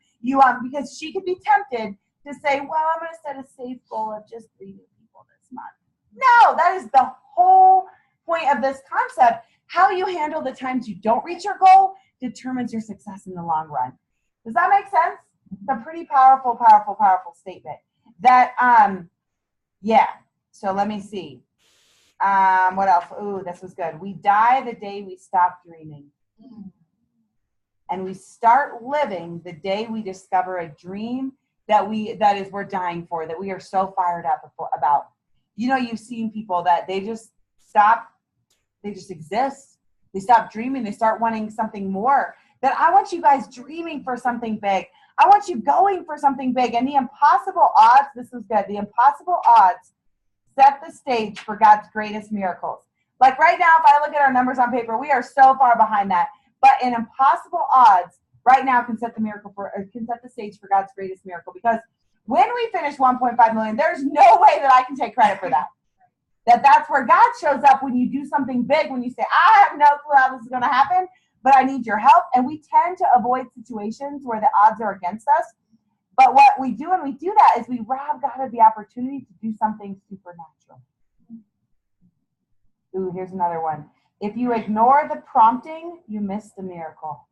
because she could be tempted to say, well, I'm going to set a safe goal of just 3 new people this month. No, that is the whole point of this concept. How you handle the times you don't reach your goal determines your success in the long run. Does that make sense? It's a pretty powerful, powerful, powerful statement. That, yeah. So let me see. What else? Ooh, this was good. We die the day we stop dreaming. And we start living the day we discover a dream that we're dying for, that we are so fired up about. You know, you've seen people that they just exist. They stop dreaming. They start wanting something more. That I want you guys dreaming for something big. I want you going for something big. And the impossible odds, this was good, the impossible odds set the stage for God's greatest miracles. Like right now, if I look at our numbers on paper, we are so far behind that. But an impossible odds right now can set the stage for God's greatest miracle. Because when we finish 1.5 million, there's no way that I can take credit for that. That's where God shows up when you do something big, when you say, I have no clue how this is going to happen, but I need your help. And we tend to avoid situations where the odds are against us. But what we do when we do that is we rob God of the opportunity to do something supernatural. Ooh, here's another one. If you ignore the prompting, you miss the miracle.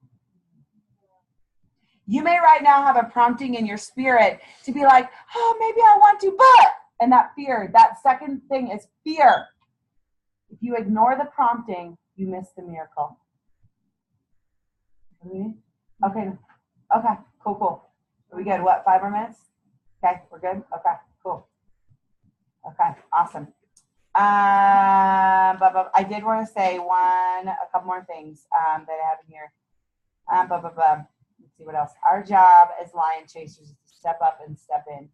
You may right now have a prompting in your spirit to be like, oh, maybe I want to, but, and that fear, that second thing is fear. If you ignore the prompting, you miss the miracle. Okay, cool. Are we good? What, 5 more minutes? Okay, we're good? Okay, cool. Okay, awesome. But I did want to say a couple more things that I have in here. Let's see what else. Our job as lion chasers is to step up and step in.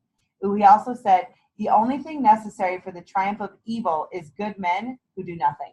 He also said, the only thing necessary for the triumph of evil is good men who do nothing.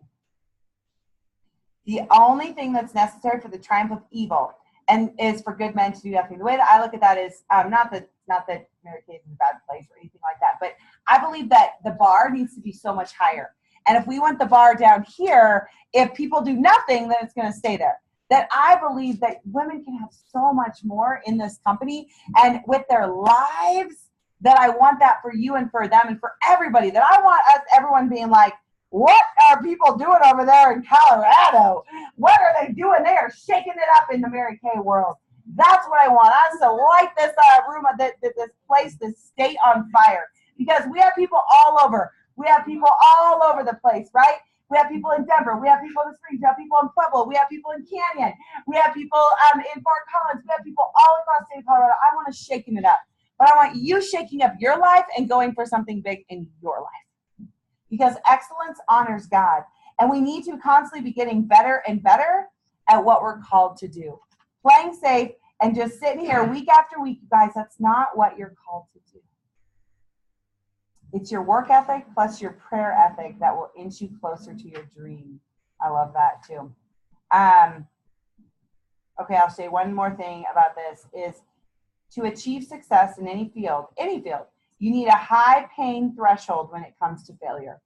The only thing that's necessary for the triumph of evil and is for good men to do nothing. The way that I look at that is not that Mary Kay is in a bad place or anything like that, but I believe that the bar needs to be so much higher. And if we want the bar down here, if people do nothing, then it's going to stay there. That I believe that women can have so much more in this company and with their lives, that I want that for you and for them and for everybody. That I want everyone being like, what are people doing over there in Colorado? What are they doing? They are shaking it up in the Mary Kay world. That's what I want. I want to light this room, this place, this state on fire. Because we have people all over. We have people all over the place, right? We have people in Denver. We have people in the Springs. We have people in Pueblo. We have people in Canyon. We have people in Fort Collins. We have people all across the state of Colorado. I want to shaking it up. But I want you shaking up your life and going for something big in your life. Because excellence honors God. And we need to constantly be getting better and better at what we're called to do. Playing safe and just sitting here week after week, you guys, that's not what you're called to do. It's your work ethic plus your prayer ethic that will inch you closer to your dream. I love that too. Okay, I'll say one more thing about this is to achieve success in any field, you need a high pain threshold when it comes to failure.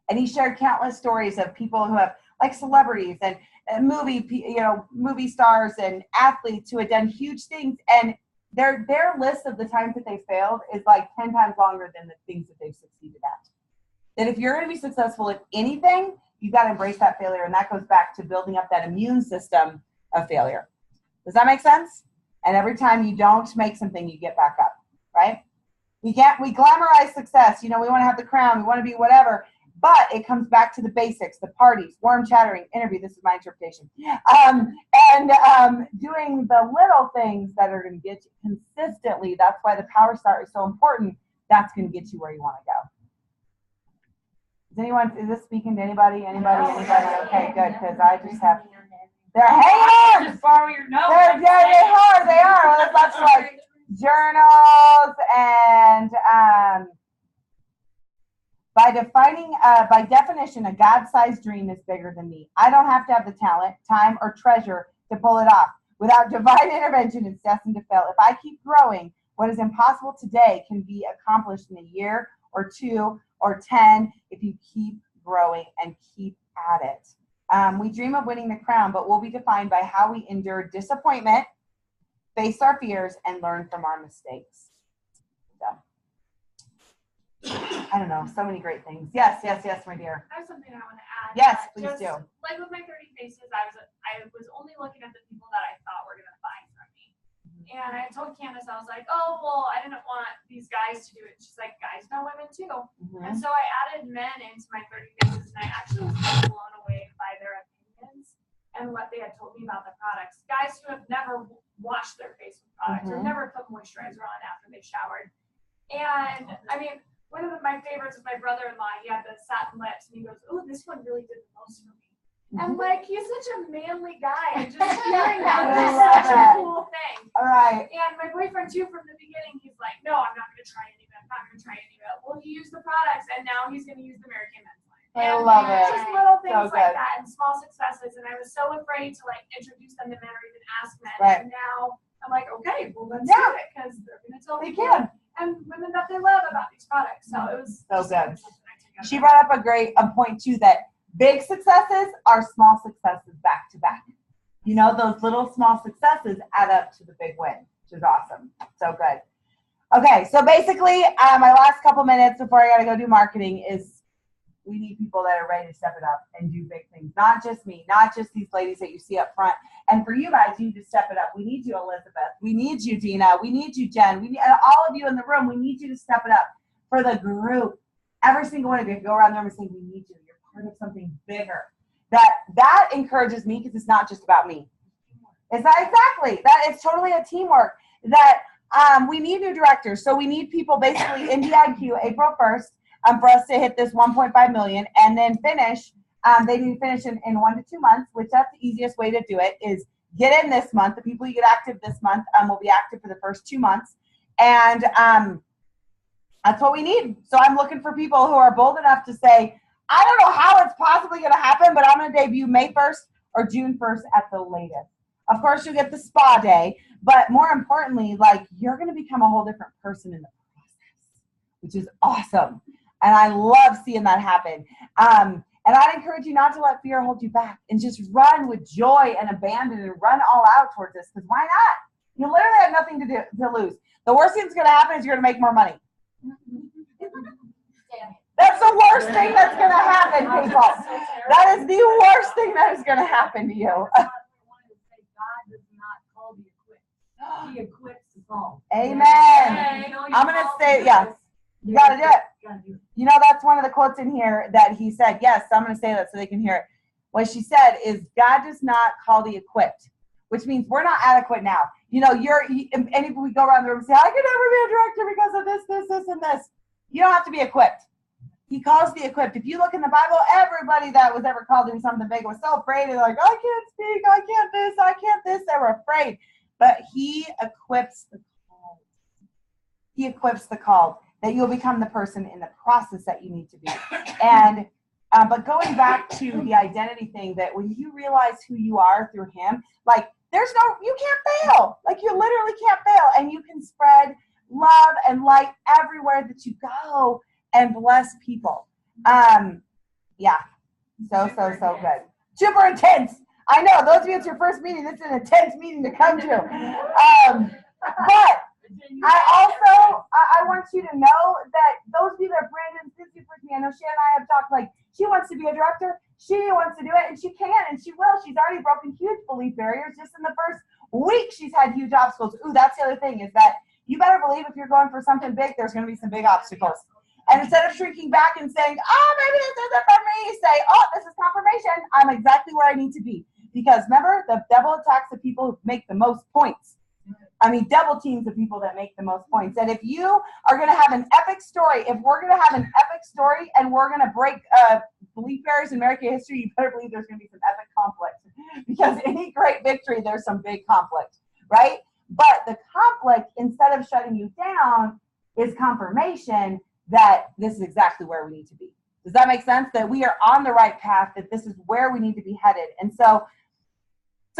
And he shared countless stories of people who have, like celebrities and movie stars and athletes who had done huge things, and their list of the times that they failed is like 10 times longer than the things that they've succeeded at. That if you're going to be successful at anything, you've got to embrace that failure, and that goes back to building up that immune system of failure. Does that make sense? And every time you don't make something, you get back up, right? We glamorize success. We want to have the crown. We want to be whatever. But it comes back to the basics, the parties, warm chattering, interview. This is my interpretation. Doing the little things that are going to get you consistently. That's why the power start is so important. That's going to get you where you want to go. Is this speaking to anybody? Anybody? Okay, good. Because I just have, they're hanging on. Just borrow your notes. They are. Well, that's like journals and By definition, a God-sized dream is bigger than me. I don't have to have the talent, time, or treasure to pull it off. Without divine intervention, it's destined to fail. If I keep growing, what is impossible today can be accomplished in a year or 2 or 10 if you keep growing and keep at it. We dream of winning the crown, but we'll be defined by how we endure disappointment, face our fears, and learn from our mistakes. So, I don't know, so many great things. Yes, my dear. I have something I want to add. Yes, please do. Like with my 30 faces, I was only looking at the people that I thought were going to buy from me. And I told Candace, I was like, oh, well, I didn't want these guys to do it. She's like, guys know women too. Mm-hmm. And so I added men into my 30 faces, and I actually was so blown away by their opinions and what they had told me about the products. Guys who have never washed their face with products or never put moisturizer on after they showered. And I mean, one of my favorites was my brother-in-law. He had the satin lips, and he goes, "Oh, this one really did the most for me." And like, he's such a manly guy, and just hearing that was such a cool thing. All right. And my boyfriend too, from the beginning, he's like, "No, I'm not going to try any of it. I'm not going to try any of it." Well, he used the products, and now he's going to use the Mary Kay men's line. I love it. Just little things So like that, and small successes. And I was so afraid to like introduce them to men or even ask men. Right. And now I'm like, okay, well, let's do it, because they're going to tell They people can. and women that they love about these products. So it was So good. something I took out She of brought up a point too, that big successes are small successes back to back. You know, those little small successes add up to the big win, which is awesome. So good. Okay, so basically, my last couple minutes before I gotta go do marketing is we need people that are ready to step it up and do big things. Not just me, not just these ladies that you see up front. And for you guys, you need to step it up. We need you, Elizabeth. We need you, Dina. We need you, Jen. We need all of you in the room. We need you to step it up for the group. Every single one of you, go around the room and say, we need you. You're part of something bigger. That encourages me, because it's not just about me. It's not exactly. That is totally a teamwork. That we need new directors. So we need people basically in DIQ April 1st for us to hit this 1.5 million and then finish. They need to finish in 1 to 2 months, which that's the easiest way to do it is get in this month. The people you get active this month will be active for the first 2 months. And that's what we need. So I'm looking for people who are bold enough to say, I don't know how it's possibly going to happen, but I'm going to debut May 1st or June 1st at the latest. Of course, you'll get the spa day, but more importantly, like, you're going to become a whole different person in the process, which is awesome. And I love seeing that happen. And I'd encourage you not to let fear hold you back and just run with joy and abandon and run all out towards this, because why not? You literally have nothing to lose. The worst thing that's going to happen is you're going to make more money. That's the worst thing that's going to happen, people. That is the worst thing that is going to happen to you. God does not call the equipped. He equips the called. Amen. I'm going to say, yes, you got to do it. You know, that's one of the quotes in here that he said. Yes, I'm going to say that so they can hear it. What she said is, God does not call the equipped, which means we're not adequate now. You know, and if we go around the room and say, I could never be a director because of this, and this. You don't have to be equipped. He calls the equipped. If you look in the Bible, everybody that was ever called to do something big was so afraid. They're like, I can't speak, I can't this. They were afraid. But he equips the called. He equips the called, that you'll become the person in the process that you need to be. And but going back to the identity thing, that when you realize who you are through him, like, you can't fail. Like, you literally can't fail. And you can spread love and light everywhere that you go and bless people. Yeah. So good. Super intense. I know, those of you, it's your first meeting. This is an intense meeting to come to. But I want you to know that those of you that are Brandon's busy with me, I know she and I have talked, like, she wants to be a director. She wants to do it, and she can, and she will. She's already broken huge belief barriers. Just in the first week, she's had huge obstacles. Ooh, that's the other thing, is that you better believe if you're going for something big, there's going to be some big obstacles. And instead of shrinking back and saying, oh, maybe this isn't for me, say, oh, this is confirmation. I'm exactly where I need to be. Because remember, the devil attacks the people who make the most points. I mean, double teams the people that make the most points. And if you are going to have an epic story, if we're going to have an epic story and we're going to break belief barriers in American history, you better believe there's going to be some epic conflict. Because any great victory, there's some big conflict, right? But the conflict, instead of shutting you down, is confirmation that this is exactly where we need to be. Does that make sense? That we are on the right path, that this is where we need to be headed. And so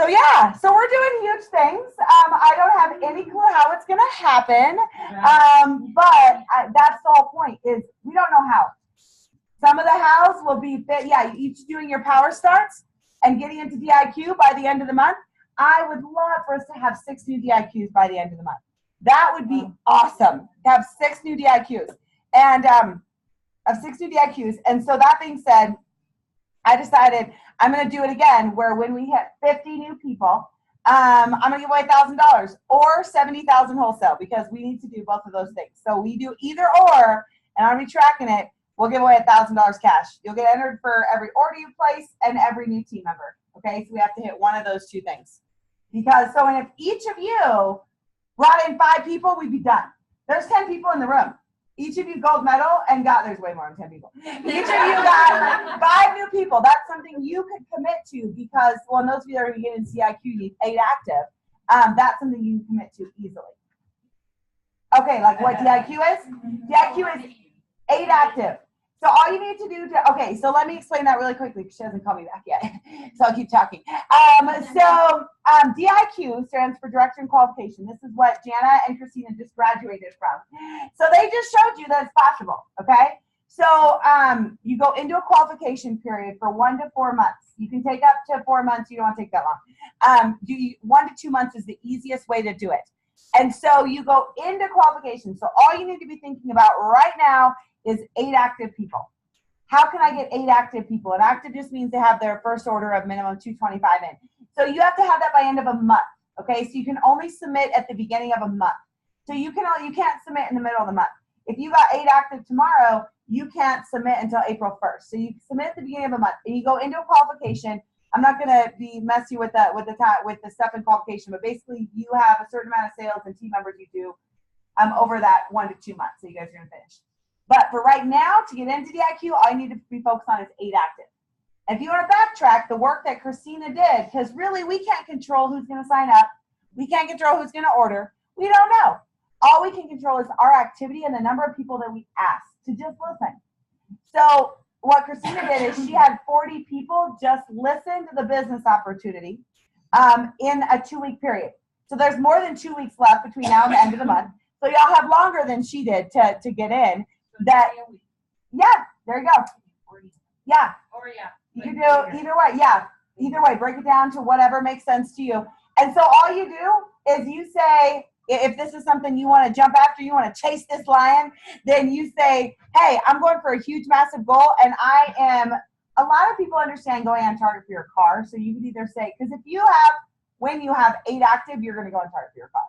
yeah, so we're doing huge things. I don't have any clue how it's going to happen, but that's the whole point is we don't know how. Some of the hows will be, each doing your power starts and getting into DIQ by the end of the month. I would love for us to have 6 new DIQs by the end of the month. That would be awesome to have 6 new DIQs. And of 6 new DIQs. And so that being said, I decided I'm going to do it again where when we hit 50 new people, I'm going to give away $1,000 or 70,000 wholesale because we need to do both of those things. So we do either or, and I'll be tracking it. We'll give away $1,000 cash. You'll get entered for every order you place and every new team member. Okay, so we have to hit one of those 2 things. Because so if each of you brought in 5 people, we'd be done. There's 10 people in the room. Each of you gold medal and there's way more than 10 people. Each of you got 5 new people. That's something you could commit to because, well, those of you that are going to get in CIQ, you need 8 active. That's something you can commit to easily. Okay, like what DIQ is? DIQ is 8 active. So all you need to do okay, so let me explain that really quickly because she hasn't called me back yet. So I'll keep talking. DIQ stands for Director and Qualification. This is what Jana and Christina just graduated from. So they just showed you that it's possible, okay? So you go into a qualification period for 1 to 4 months. You can take up to 4 months. You don't want to take that long. 1 to 2 months is the easiest way to do it. And so you go into qualification. So all you need to be thinking about right now is 8 active people. How can I get 8 active people? And active just means they have their first order of minimum 225 in. So you have to have that by end of a month. Okay, so you can only submit at the beginning of a month. So you can't submit in the middle of the month. If you got 8 active tomorrow, you can't submit until April 1st. So you submit at the beginning of a month, and you go into a qualification. I'm not going to be messy with the stuff in qualification, but basically you have a certain amount of sales and team members you do over that 1 to 2 months. So you guys are going to finish. But for right now, to get into DIQ, all you need to be focused on is 8 active. And if you want to backtrack the work that Christina did, because really we can't control who's going to sign up. We can't control who's going to order. We don't know. All we can control is our activity and the number of people that we ask to just listen. So what Christina did is she had 40 people just listen to the business opportunity in a 2-week period. So there's more than 2 weeks left between now and the end of the month. So y'all have longer than she did to get in. There you go. Yeah. Or yeah. You can do either way. Yeah. Either way, break it down to whatever makes sense to you. And so all you do is you say, if this is something you want to jump after, you want to chase this lion, then you say, hey, I'm going for a huge, massive goal. And a lot of people understand going on target for your car. So you could either say, because when you have 8 active, you're going to go on target for your car.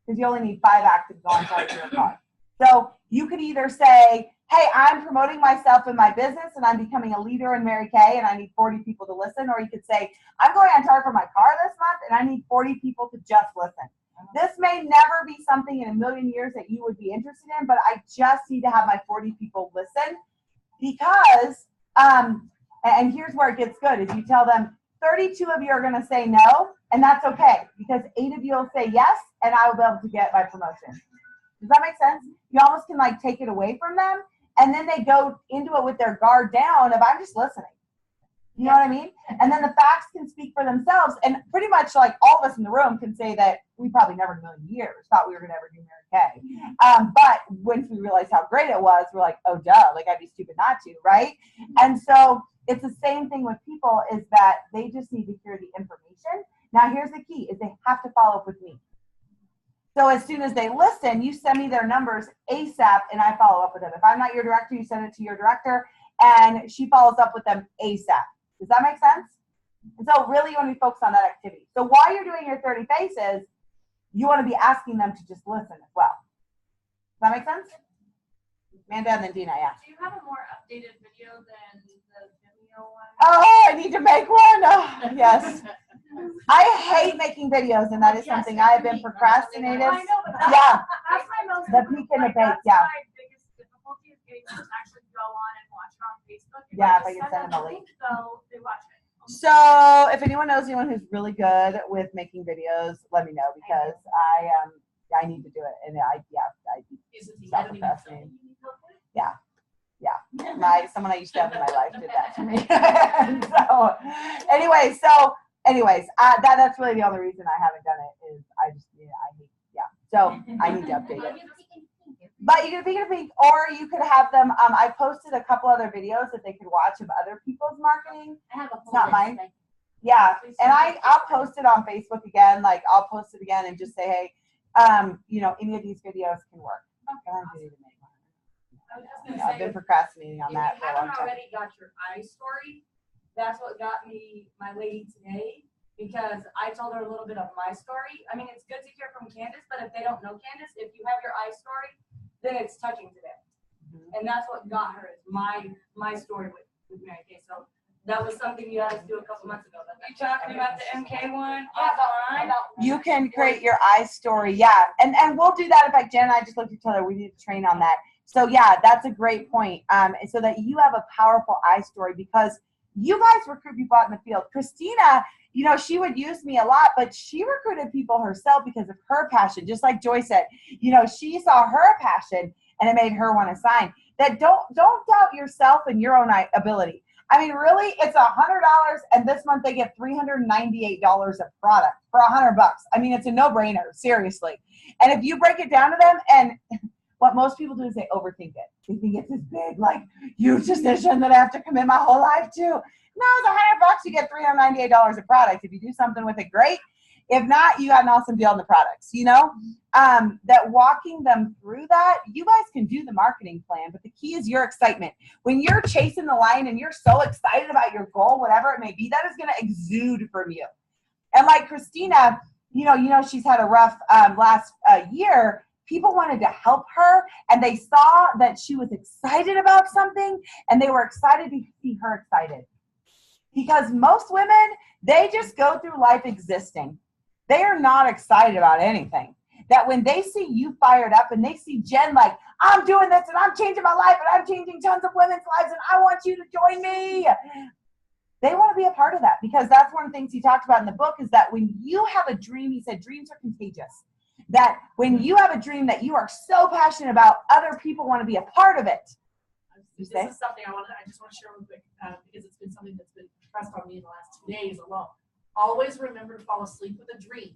Because you only need 5 active to go on target for your car. So you could either say, hey, I'm promoting myself in my business and I'm becoming a leader in Mary Kay and I need 40 people to listen. Or you could say, I'm going on target for my car this month and I need 40 people to just listen. This may never be something in a million years that you would be interested in, but I just need to have my 40 people listen because, and here's where it gets good, is you tell them 32 of you are going to say no, and that's okay because 8 of you will say yes, and I will be able to get my promotion. Does that make sense? You almost can like take it away from them, and then they go into it with their guard down of I'm just listening. You know what I mean? And then the facts can speak for themselves, and pretty much like all of us in the room can say that we probably never in a million years thought we were going to ever do Mary Kay. But once we realized how great it was, we're like, oh, duh, like I'd be stupid not to, right? And so it's the same thing with people is that they just need to hear the information. Now, here's the key is they have to follow up with me. So as soon as they listen, you send me their numbers ASAP and I follow up with them. If I'm not your director, you send it to your director and she follows up with them ASAP. Does that make sense? And so really you want to be focused on that activity. So while you're doing your 30 faces, you want to be asking them to just listen as well. Does that make sense? Amanda and then Dina, yeah. Do you have a more updated video than the Vimeo one? Oh, I need to make one. Oh, yes. I hate making videos, and that is something I have been procrastinating. I know, but Yeah. That's my most The peak and the bake, yeah. That's my biggest difficulty is getting them to actually go on and watch it on Facebook. If Yeah, I if I just can send them a link. though, they watch it. So if anyone knows anyone who's really good with making videos, let me know because I need to do it, and I Is it the stop editing? procrastinating. Someone I used to have in my life did that to me. Anyways, that's really the only reason I haven't done it is I just, so I need to update it. But you can be pink, or you could have them. I posted a couple other videos that they could watch of other people's marketing. I have a It's not mine. Yeah, and I'll post it on Facebook again. Like I'll post it again and just say, hey, any of these videos can work. I've been procrastinating on that If for you a long haven't time. already got your story, that's what got me my lady today, because I told her a little bit of my story. I mean, it's good to hear from Candace, but if they don't know Candace, if you have your story, then it's touching to them. And that's what got her is my story with Mary Kay. So that was something you had to do a couple months ago. You talking about the MK one? Yeah, You can create your story, yeah, and we'll do that. In fact, Jen and I just looked at each other. We need to train on that. So yeah, that's a great point. So that you have a powerful story, because you guys recruit people out in the field. Christina, she would use me a lot, but she recruited people herself because of her passion. Just like Joy said, she saw her passion and it made her want to sign. That don't doubt yourself and your own ability. I mean, really, it's $100, and this month they get $398 of product for $100. I mean, it's a no-brainer, seriously. And if you break it down to them, and what most people do is they overthink it. They think it's this big, like, huge decision that I have to commit my whole life to. No, it's $100. You get $398 of product. If you do something with it, great. If not, you got an awesome deal on the products, that walking them through that, you guys can do the marketing plan, but the key is your excitement. When you're chasing the line and you're so excited about your goal, whatever it may be, that is going to exude from you. And like Christina, she's had a rough last year. People wanted to help her, and they saw that she was excited about something, and they were excited to see her excited. Because most women, they just go through life existing. They are not excited about anything. That when they see you fired up and they see Jen like, I'm doing this and I'm changing my life and I'm changing tons of women's lives and I want you to join me. They want to be a part of that, because that's one of the things he talked about in the book is that when you have a dream, he said dreams are contagious. That when you have a dream that you are so passionate about, other people want to be a part of it. This is something I just want to share real quick because it's been something that's been pressed on me in the last 2 days alone. Always remember to fall asleep with a dream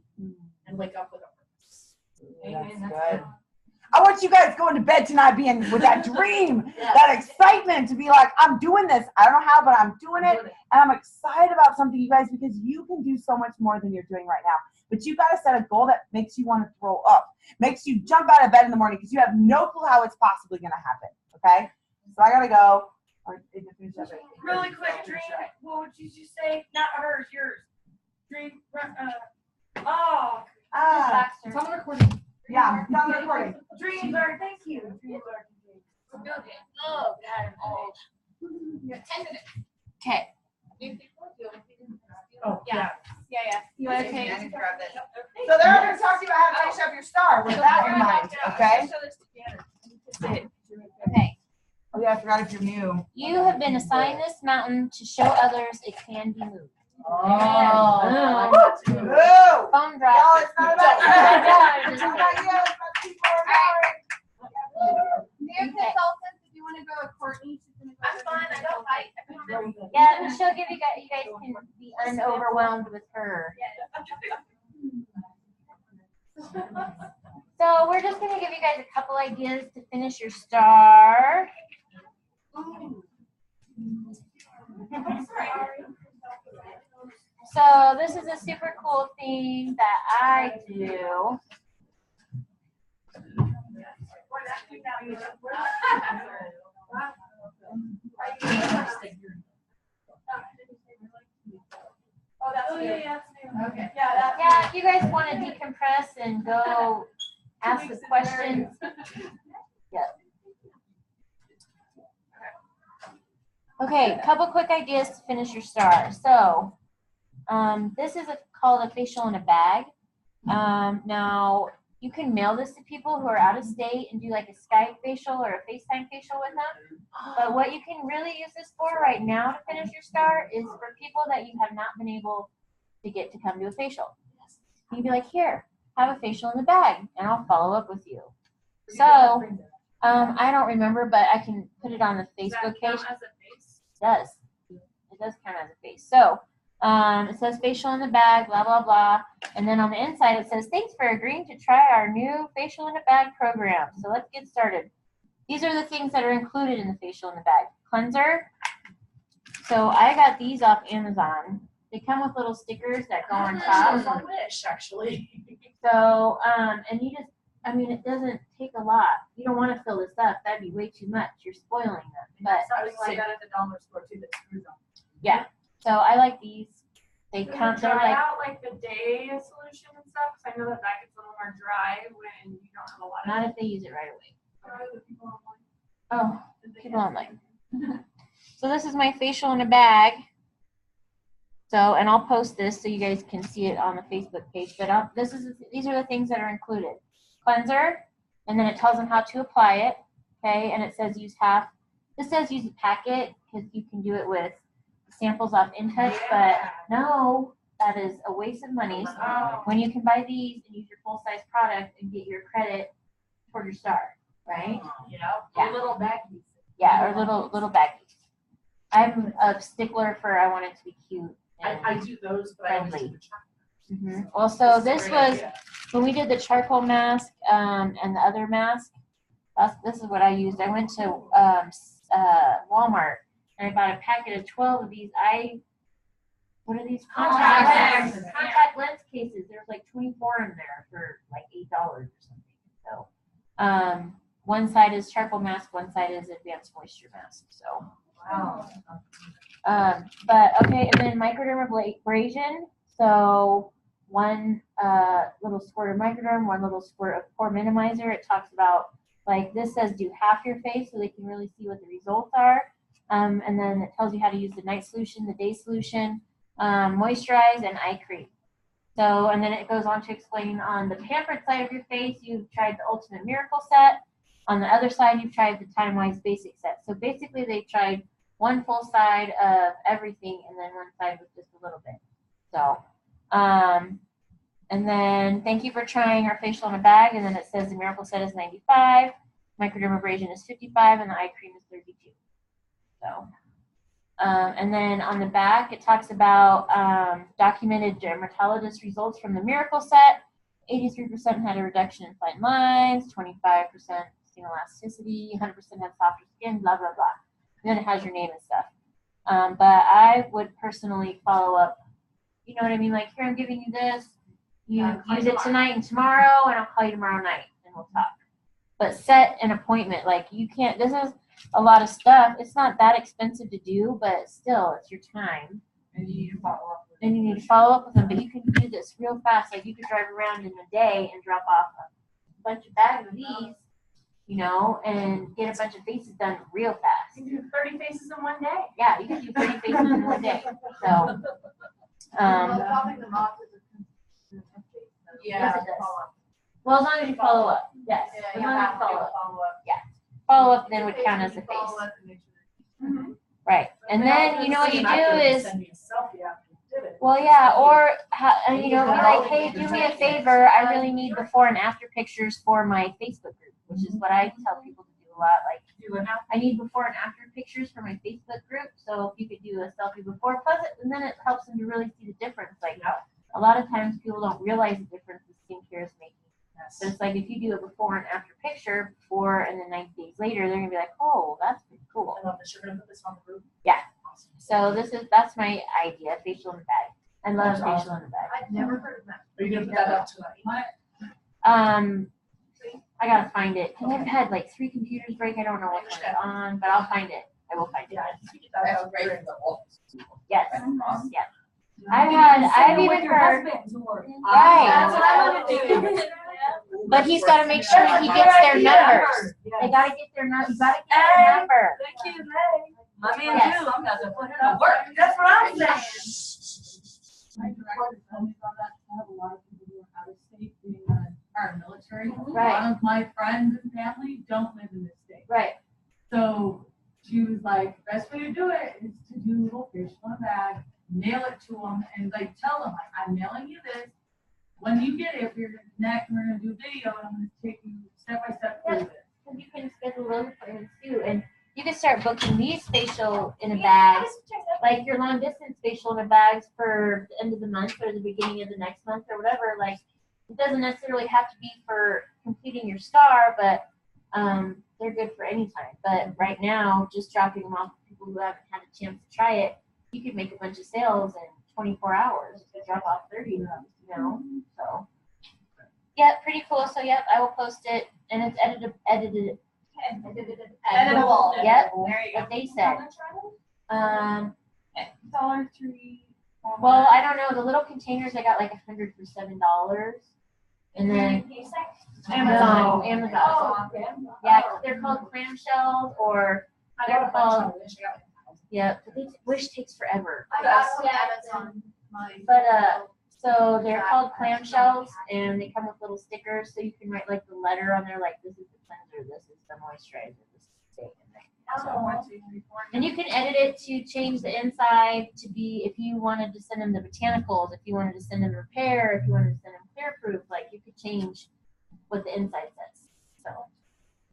and wake up with a purpose. Amen. That's good. I want you guys going to bed tonight being with that dream, that excitement to be like, I'm doing this. I don't know how, but I'm doing it. And I'm excited about something, you guys, because you can do so much more than you're doing right now. But you got to set a goal that makes you want to throw up, makes you jump out of bed in the morning because you have no clue how it's possibly going to happen. Okay? So I got to go. Really quick, dream. What would you say? Not hers, yours. Dream. It's on the recording. Yeah, it's on the recording. Dreams are, thank you. Dreams are Oh, God. 10 minutes. Okay. Oh, yeah. Yeah. You want to take? So they're going to talk to you about how to finish up your star with that in mind, okay? Okay. Oh yeah, I forgot if you're new. You have been assigned this mountain to show others it can be moved. Oh. Boo. Boo. Phone drop. No, it's not about you. It's not about you. It's about people Okay. consultants, if you want to go with Courtney, she's going to go. I'm fine. I don't fight. Yeah, and she'll give you guys can be unoverwhelmed with her. So we're just going to give you guys a couple ideas to finish your star. So this is a super cool thing that I do. Oh, that's new. Okay. Yeah, if you guys want to decompress and go ask the questions. Yeah. Okay, couple quick ideas to finish your star. So, this is called a facial in a bag. Now, you can mail this to people who are out of state and do like a Skype facial or a FaceTime facial with them. But what you can really use this for right now to finish your star is for people that you have not been able to get to come to a facial. You can be like, here, have a facial in the bag, and I'll follow up with you. So, I don't remember, but I can put it on the Does that Facebook page. count as a face? It does. It does count as a face. So it says facial in the bag, blah, blah, blah. And then on the inside it says, thanks for agreeing to try our new facial in a bag program. So let's get started. These are the things that are included in the facial in the bag. Cleanser. So I got these off Amazon. They come with little stickers that go on top. It's on Wish, actually. So, and you just, I mean, it doesn't take a lot. You don't want to fill this up. That'd be way too much. You're spoiling them. But Something like that at the dollar store too that screws on. yeah, so I like these. They Does come, it they're dry like, out like the day solution and stuff? Because I know that gets a little more dry when you don't have a lot of. not if they use it right away. People online. Oh, people online. So this is my facial in a bag. So, and I'll post this so you guys can see it on the Facebook page. But these are the things that are included. Cleanser, and then it tells them how to apply it. Okay, and it says use half. This says use a packet because you can do it with samples off InTouch, but no, that is a waste of money. When you can buy these and use your full-size product and get your credit toward your star, right? Yeah. Your little baggies. Yeah, or little baggies. I'm a stickler for I want it to be cute. I do those, but I always do Friendly. the chocolate. Well, so this Great was idea. when we did the charcoal mask and the other mask. This is what I used. I went to Walmart and I bought a packet of 12 of these. What are these? Contact lens. Contact lens cases. There's like 24 in there for like $8 or something. So, one side is charcoal mask, one side is advanced moisture mask. So, Wow. but okay, and then microdermabrasion. So one little squirt of microderm, one little squirt of pore minimizer. It talks about, like, this says do half your face so they can really see what the results are. And then it tells you how to use the night solution, the day solution, moisturize, and eye cream. So, and then it goes on to explain on the pampered side of your face, you've tried the Ultimate Miracle set. On the other side, you've tried the Time Wise Basic set. So basically, they've tried one full side of everything, and then one side with just a little bit. So, and then thank you for trying our facial in a bag. And then it says the Miracle set is 95, microdermabrasion is 55, and the eye cream is 32. So, and then on the back, it talks about documented dermatologist results from the Miracle set. 83% had a reduction in fine lines, 25% skin elasticity, 100% had softer skin, blah, blah, blah. And then it has your name and stuff. But I would personally follow up. You know what I mean? Like, here, I'm giving you this. You use it tonight and tomorrow, and I'll call you tomorrow night, and we'll talk. But set an appointment. Like, you can't, this is a lot of stuff. It's not that expensive to do, but still, it's your time. And you need to follow up. And you need to follow up with them. But you can do this real fast. Like, you could drive around in a day and drop off a bunch of bags of these, you know, and get a bunch of faces done real fast. You can do 30 faces in one day. Yeah, you can do 30 faces in one day. So, Popping them off is a yes, it does. Well, as long as you follow up. Yes. Yeah, As you long as have you to follow up. follow up. Follow up then would count as a face. Right. And then, you know what you do is, Send me a selfie after you did it. well, yeah, or, you know, be like, hey, do me a favor. I really need before and after pictures for my Facebook group, which is what I tell people to do a lot. Like, I need before and after pictures for my Facebook group. So if you could do a selfie before, plus it, and then it helps them to really see the difference. Like, a lot of times people don't realize the difference the skincare is making. So it's like if you do a before and after picture before and then 90 days later, they're gonna be like, oh, that's pretty cool. I love this. You're gonna put this on the group? Yeah. Awesome. So that's my idea, facial in the bag. I love facial in the bag. I've never heard of that. Are you gonna put that up tonight? I gotta find it. Cause I've had like 3 computers break. I don't know which one it's on, but I'll find it. I will find it. Yeah, I think you get that out great. Yes. Yes. I've even heard. Right. That's what I want to do. But he's got to make sure he gets their numbers. They got to get their number. You got to get their number. Thank you, May. My man Yes. too. I'm not gonna put him to work. That's what I'm saying. My director told me about that. I have a lot of people who are out of state being our military. A Right. lot of my friends and family don't live in this state. Right. So she was like, the best way to do it is to do a little fish in a bag, mail it to them, and like tell them, like, I'm mailing you this. When you get it, we're gonna connect, we're gonna do video, and I'm gonna take you step by step through this. because you can schedule those appointments too. And you can start booking these facial in a bag, like your long distance facial in a bag for the end of the month or the beginning of the next month or whatever. Like, it doesn't necessarily have to be for completing your star, but they're good for any time. But right now, just dropping them off to people who haven't had a chance to try it, you could make a bunch of sales in 24 hours. You could drop off 30 of them, you know? So, yeah, pretty cool. So, yep, I will post it, and it's editable. Yep, There you go. what they said. Dollar Tree. Well, I don't know. The little containers, I got like 100 for $7. And then Amazon. No, Amazon. Oh, okay. Yeah, they're called clamshells, or I got a bunch of it. yeah, but Wish takes forever. I got some Amazon. But so they're called clamshells, and they come with little stickers, so you can write like the letter on there, like this is the cleanser, this is the moisturizer, this is the thing. And you can edit it to change the inside to be, if you wanted to send them the botanicals, if you wanted to send them repair, if you wanted to send them clear proof, like you could change what the inside says. So,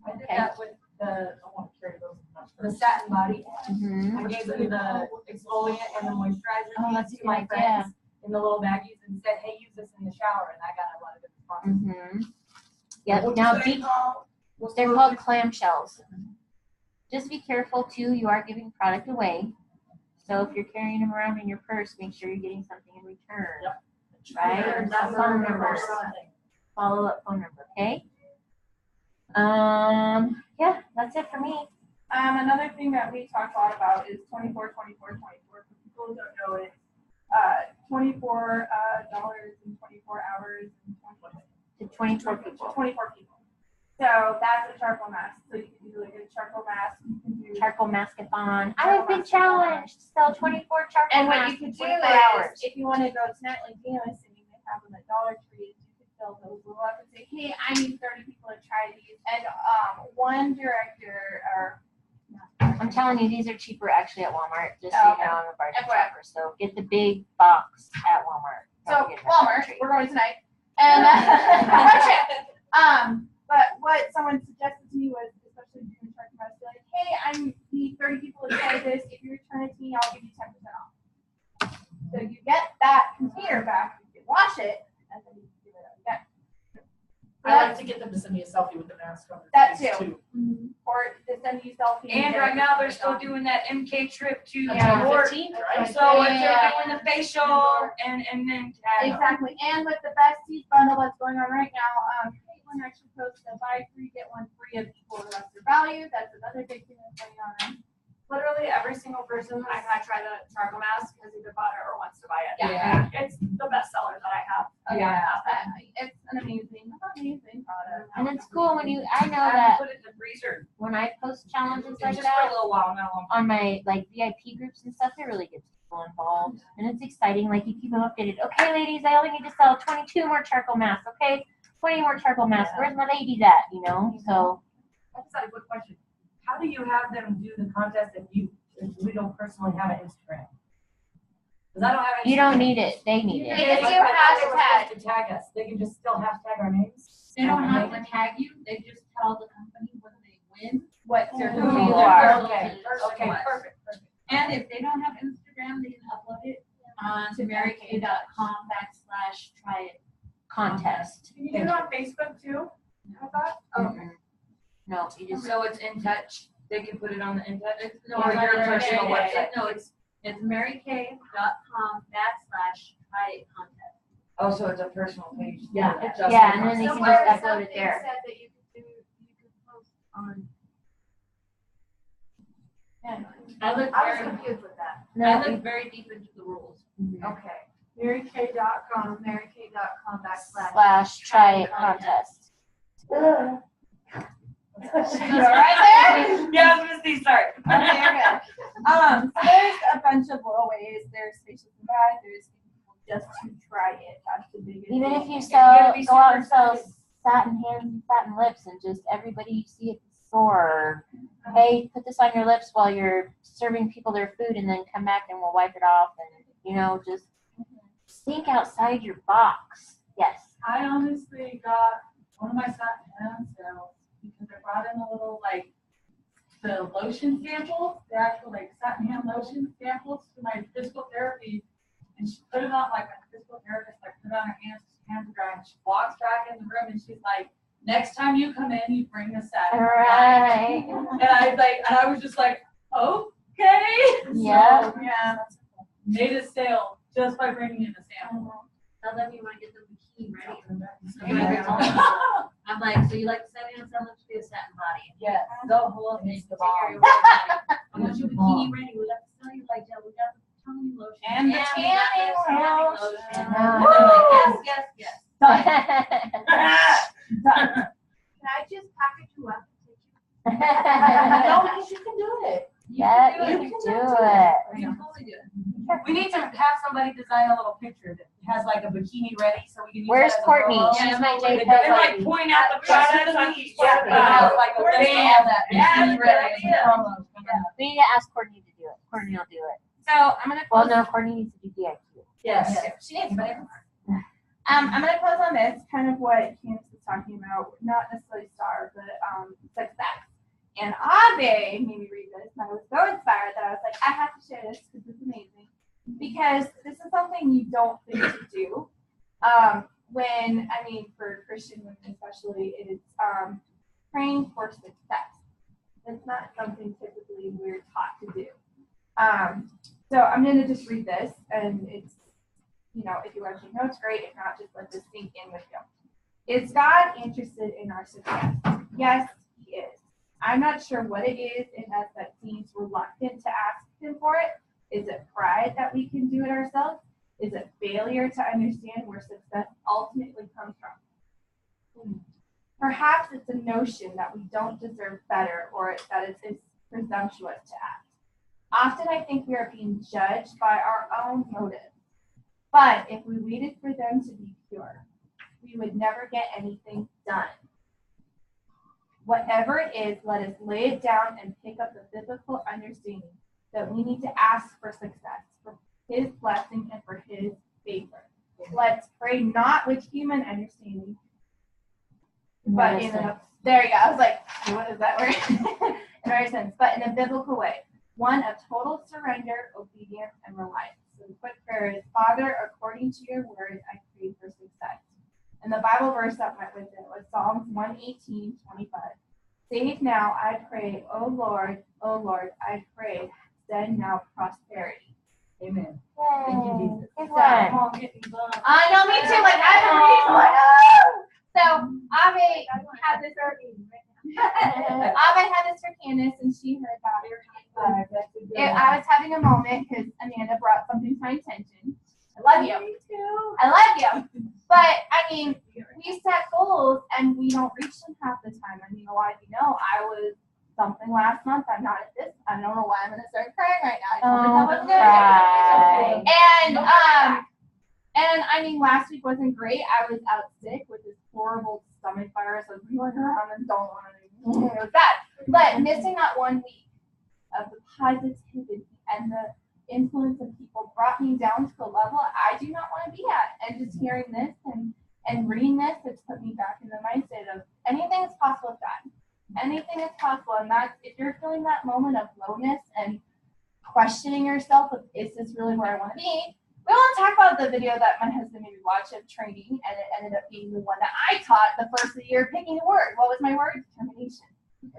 I did okay. that with I want to carry those much the satin body. Mm-hmm. I gave them the exfoliant and the moisturizer Oh, that's a to good my idea. friends in the little baggies and said, hey, use this in the shower. And I got a lot of good responses. Mm-hmm. Yep. Now, they're called clamshells. Just be careful too. You are giving product away, so if you're carrying them around in your purse, make sure you're getting something in return. Yep. Right? That's Phone numbers. Follow-up phone number. Okay. Yeah, that's it for me. Another thing that we talked a lot about is 24, 24, 24. For people who don't know it, $24 in 24 hours and To 24 people. 24 people. So that's a charcoal mask. So you can do like a charcoal mask. You can do Charcoal mask-a-thon. I have been challenged to sell 24 charcoal And what masks you could in do 24 is, hours. if you want to go to Nightly Candace and you may have them at Dollar Tree, you could fill those little up and say, hey, I need 30 people to try these. And one director, or I'm telling you, these are cheaper actually at Walmart. Just Oh, so you know, I'm a bargain FYI. shopper. So get the big box at Walmart. so Don't get it at Dollar Walmart, Tree. we're going tonight. And but what someone suggested to me was, especially doing charcoal mask, like, hey, I need 30 people to try this. If you return it to me, I'll give you 10% off. So you get that container back, you can wash it, and then you can give it out again. I like to get them to send me a selfie with the mask on their That face too. too. Or to send you selfie. And right now, they're still doing that MK trip to Yeah. New York. 15th, right? So if Yeah. they're doing the facial and then tag. Exactly. And with the besties bundle that's going on right now, Caitlin actually posted a buy three, get one free of equal or lesser value. That's another big thing that's going on. Literally every single person I've had try the charcoal mask has either bought it or wants to buy it. Yeah. It's the best seller that I have. Yeah. It's an amazing product. And it's cool when I know I that put it in the freezer. when I post challenges Just like for a that little while now. on my like VIP groups and stuff, it really gets people involved. And it's exciting. Like you keep them updated. Okay, ladies, I only need to sell 22 more charcoal masks. Okay, 20 more charcoal masks. Where's my ladies at? You know? So I just had a quick question. How do you have them do the contest if we don't personally have an Instagram? Because I don't have an you don't Instagram. need it. They need They it. just But do I thought they were hashtag. supposed to tag us. They can just still hashtag our names. They don't have to tag you, they just tell the company when they win. What their Who who you you are. are. Okay, okay, perfect. And if they don't have Instagram, they can upload it to marykay.com/try it. Contest. Can you do it on Facebook too? I thought. Mm-mm. No, you just So it's in touch. They can put it on the in touch. No, Or your personal website. No, it's marykay.com/try-it-contest. Oh, so it's a personal page. Yeah. Just yeah, for and then they us. can just upload it there. Said that you could post on. I look I was very, confused with that. I No, look very deep into the rules. Okay. marykay.com /try it contest. You all right there? Yeah, I was gonna say sorry. Okay, you're good. So there's a bunch of little ways. There's facial guide. There's just to try it. That's the biggest. Even thing. if you You sell, gotta be go out and super sell excited. satin hands and satin lips, and just everybody you see at the store, hey, put this on your lips while you're serving people their food, and then come back and we'll wipe it off, and just think outside your box. Yes. I honestly got one of my satin hand sales because I brought in a little like the lotion samples, the actual like satin hand lotion samples for my physical therapy. And she put it on like my physical therapist, like put it on her hands are dry, and she walks back in the room and she's like, next time you come in, you bring the set. Right. And I was just like, okay. Yeah. So, yeah. Made a sale just by bringing in the sample. Tell them you want to get the bikini ready. So Yeah. I'm like, so you like the satin and some looks to be a satin body. Yes, the whole thing. Take care of your body. I want your bikini ready. We got the cellulite gel. We got the toning lotion. And the we got tanning the tanning lotion. lotion. Yeah. And I'm like, yes, yes, yes. Can I just package you up? No, because you can do it. Yeah, you can do it. You can totally do it. We need to have somebody design a little picture that has like a bikini ready so we can use Where's that as a Courtney? promo. She's my And JPEG like lady. point out the products on each Yeah, one. Have like a list of all that. Yeah, bikini ready good idea. promo. We need to ask Courtney to do it. Courtney will do it. So I'm gonna Well, close. no, Courtney needs to do DIQ. Yes. She needs, but I'm gonna close on this, kind of what Candace was talking about, not necessarily star, but success. And Ave made me read this, and I was so inspired that I was like, I have to share this because it's amazing. Because this is something you don't think to do. For Christian women especially, it's praying for success. It's not something typically we're taught to do. So I'm gonna just read this, and it's, if you want to take notes, great. If not, just let this sink in with you. Is God interested in our success? Yes, He is. I'm not sure what it is in us that seems reluctant to ask Him for it. Is it pride that we can do it ourselves? Is it failure to understand where success ultimately comes from? Perhaps it's a notion that we don't deserve better, or that it's presumptuous to ask. Often I think we are being judged by our own motives. But if we waited for them to be pure, we would never get anything done. Whatever it is, let us lay it down and pick up the biblical understanding that we need to ask for success, for His blessing, and for His favor. Let's pray not with human understanding, but there you go. I was like, what is that word? In our sense, but in a biblical way, one of total surrender, obedience, and reliance. So the quick prayer is, Father, according to your word, I pray for success. And the Bible verse that went with it was Psalms 118:25. Save now, I pray, O Lord, I pray, send now prosperity. Amen. Thank you, Jesus. Good So, one. I know, me too. Like, I've been reading one. Oh! So, Ave had this for Ave had this for Candace, and she heard that. I was having a moment because Amanda brought something to my attention. I love you. Me too. I love you. But, we set goals, and we don't reach them half the time. A lot of you know, I was something last month. I'm not at this. I don't know why I'm going to start crying right now. I told myself I was Right. And last week wasn't great. I was out sick with this horrible stomach virus. I was going around and don't want to. It was bad. But missing that 1 week of the positivity and the influence of people brought me down to a level I do not want to be at. And just hearing this and reading this, it's put me back in the mindset of anything is possible with God. Anything is possible. And that's, if you're feeling that moment of lowness and questioning yourself of, is this really where I want to be? We want to talk about the video that my husband made me watch of training, and it ended up being the one that I taught the first of the year, picking a word. What was my word? Determination. He's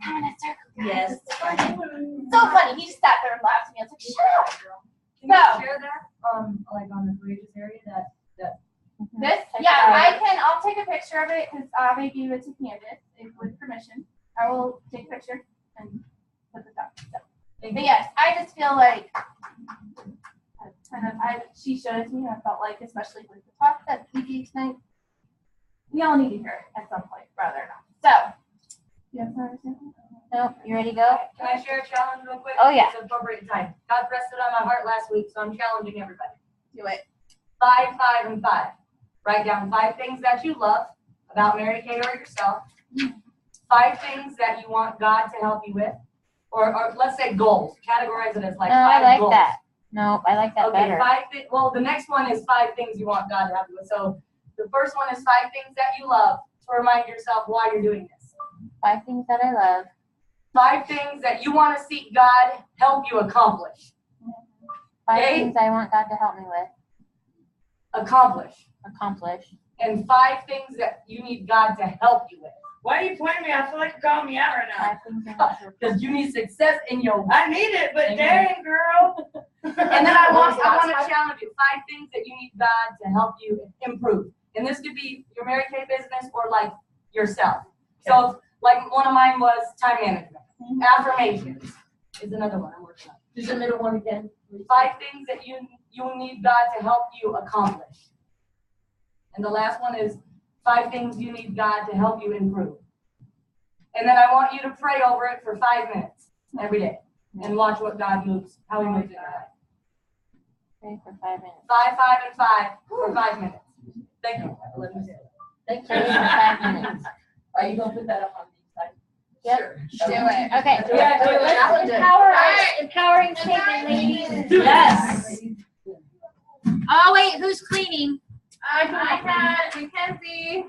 kind of circle. Yes. So funny. He just sat there and laughed at me. I was like, shut up. Can you share that, like on the courageous area that This, yeah, I'll take a picture of it because Ave gave it to Candace with permission. I will take a picture and put this up. So. But yes, I just feel like she showed it to me, and I felt like, especially with the talk that we gave tonight, we all need to hear it at some point, rather or not. So, you have something? Nope. You ready to go? Can I share a challenge real quick? Oh, yeah. It's appropriate time. God pressed it on my heart last week, so I'm challenging everybody. Do it. 5, 5, and 5. Write down 5 things that you love about Mary Kay or yourself. 5 things that you want God to help you with. Or let's say goals. Categorize it as like 5 I like goals. that. No, I like that Okay, better. 5 things. Well, the next one is 5 things you want God to help you with. So the first one is 5 things that you love. to remind yourself why you're doing this. 5 things that I love. 5 things that you want to see God help you accomplish. 5 Okay. things I want God to help me with. Accomplish. And 5 things that you need God to help you with. Why are you pointing me? I feel like you're calling me out right now. 5 things I want to Because you need success in your. I need it, but Amen. dang, girl. And then I want to challenge you. 5 things that you need God to help you improve. And this could be your Mary Kay business or like yourself. So like one of mine was time management. Affirmations is another one I'm working on. Do the middle one again. 5 things that you need God to help you accomplish. And the last one is 5 things you need God to help you improve. And then I want you to pray over it for 5 minutes every day and watch what God moves, how he moves in your life. pray for 5 minutes. 5, 5, and 5 for 5 minutes. Thank you. Let me say that. Thank Pray for 5 minutes. Are you gonna put that up on the side? Yep. Sure. Do it. Okay. Yeah, do it. Let's empower our empowering statement, ladies. Yes. Oh wait, who's cleaning? I had Mackenzie.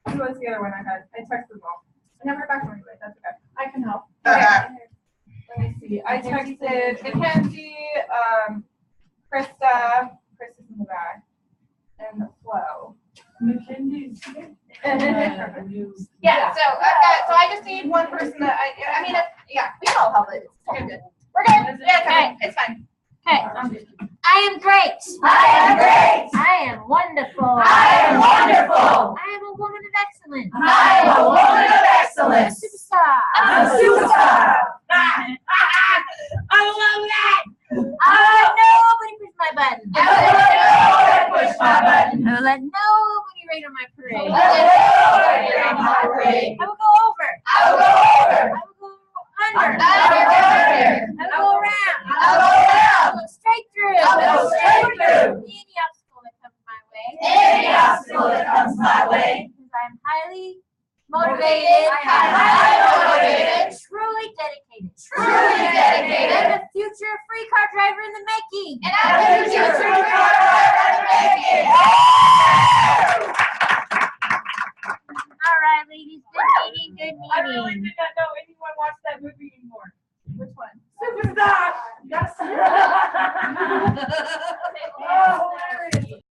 Who was the other one I had? I texted them all. I never heard back from anybody. That's okay. I can help. Okay. Let me see. I texted Mackenzie, Krista. Krista's in the back, and Flo. Mackenzie's. Yeah. So I just need one person that I mean, yeah, we can all help it. It's good. We're good. Yeah, it's fine. It's fine. Okay. I am great. I am great. I am wonderful. I am wonderful. I am a woman of excellence. I am a woman of excellence. Superstar. I'm a superstar. I love that. I will let nobody push my button. I will let nobody push my button. I will let nobody rain on my parade. I will let nobody rain on my parade. I will go over. I will go over. I will go under. I will go under. I will go around. I will go around. I will go straight through. I will go straight through. Any obstacle that comes my way. Any obstacle that comes my way. Because I am highly motivated. I am highly motivated. Truly dedicated. Truly dedicated. And a future free car driver in the making. And I'm a future free car driver in the making. All right, ladies. Good meeting. Good meeting. I really did not know anyone watched that movie anymore. Which one? Superstar. Yes. Oh, hilarious.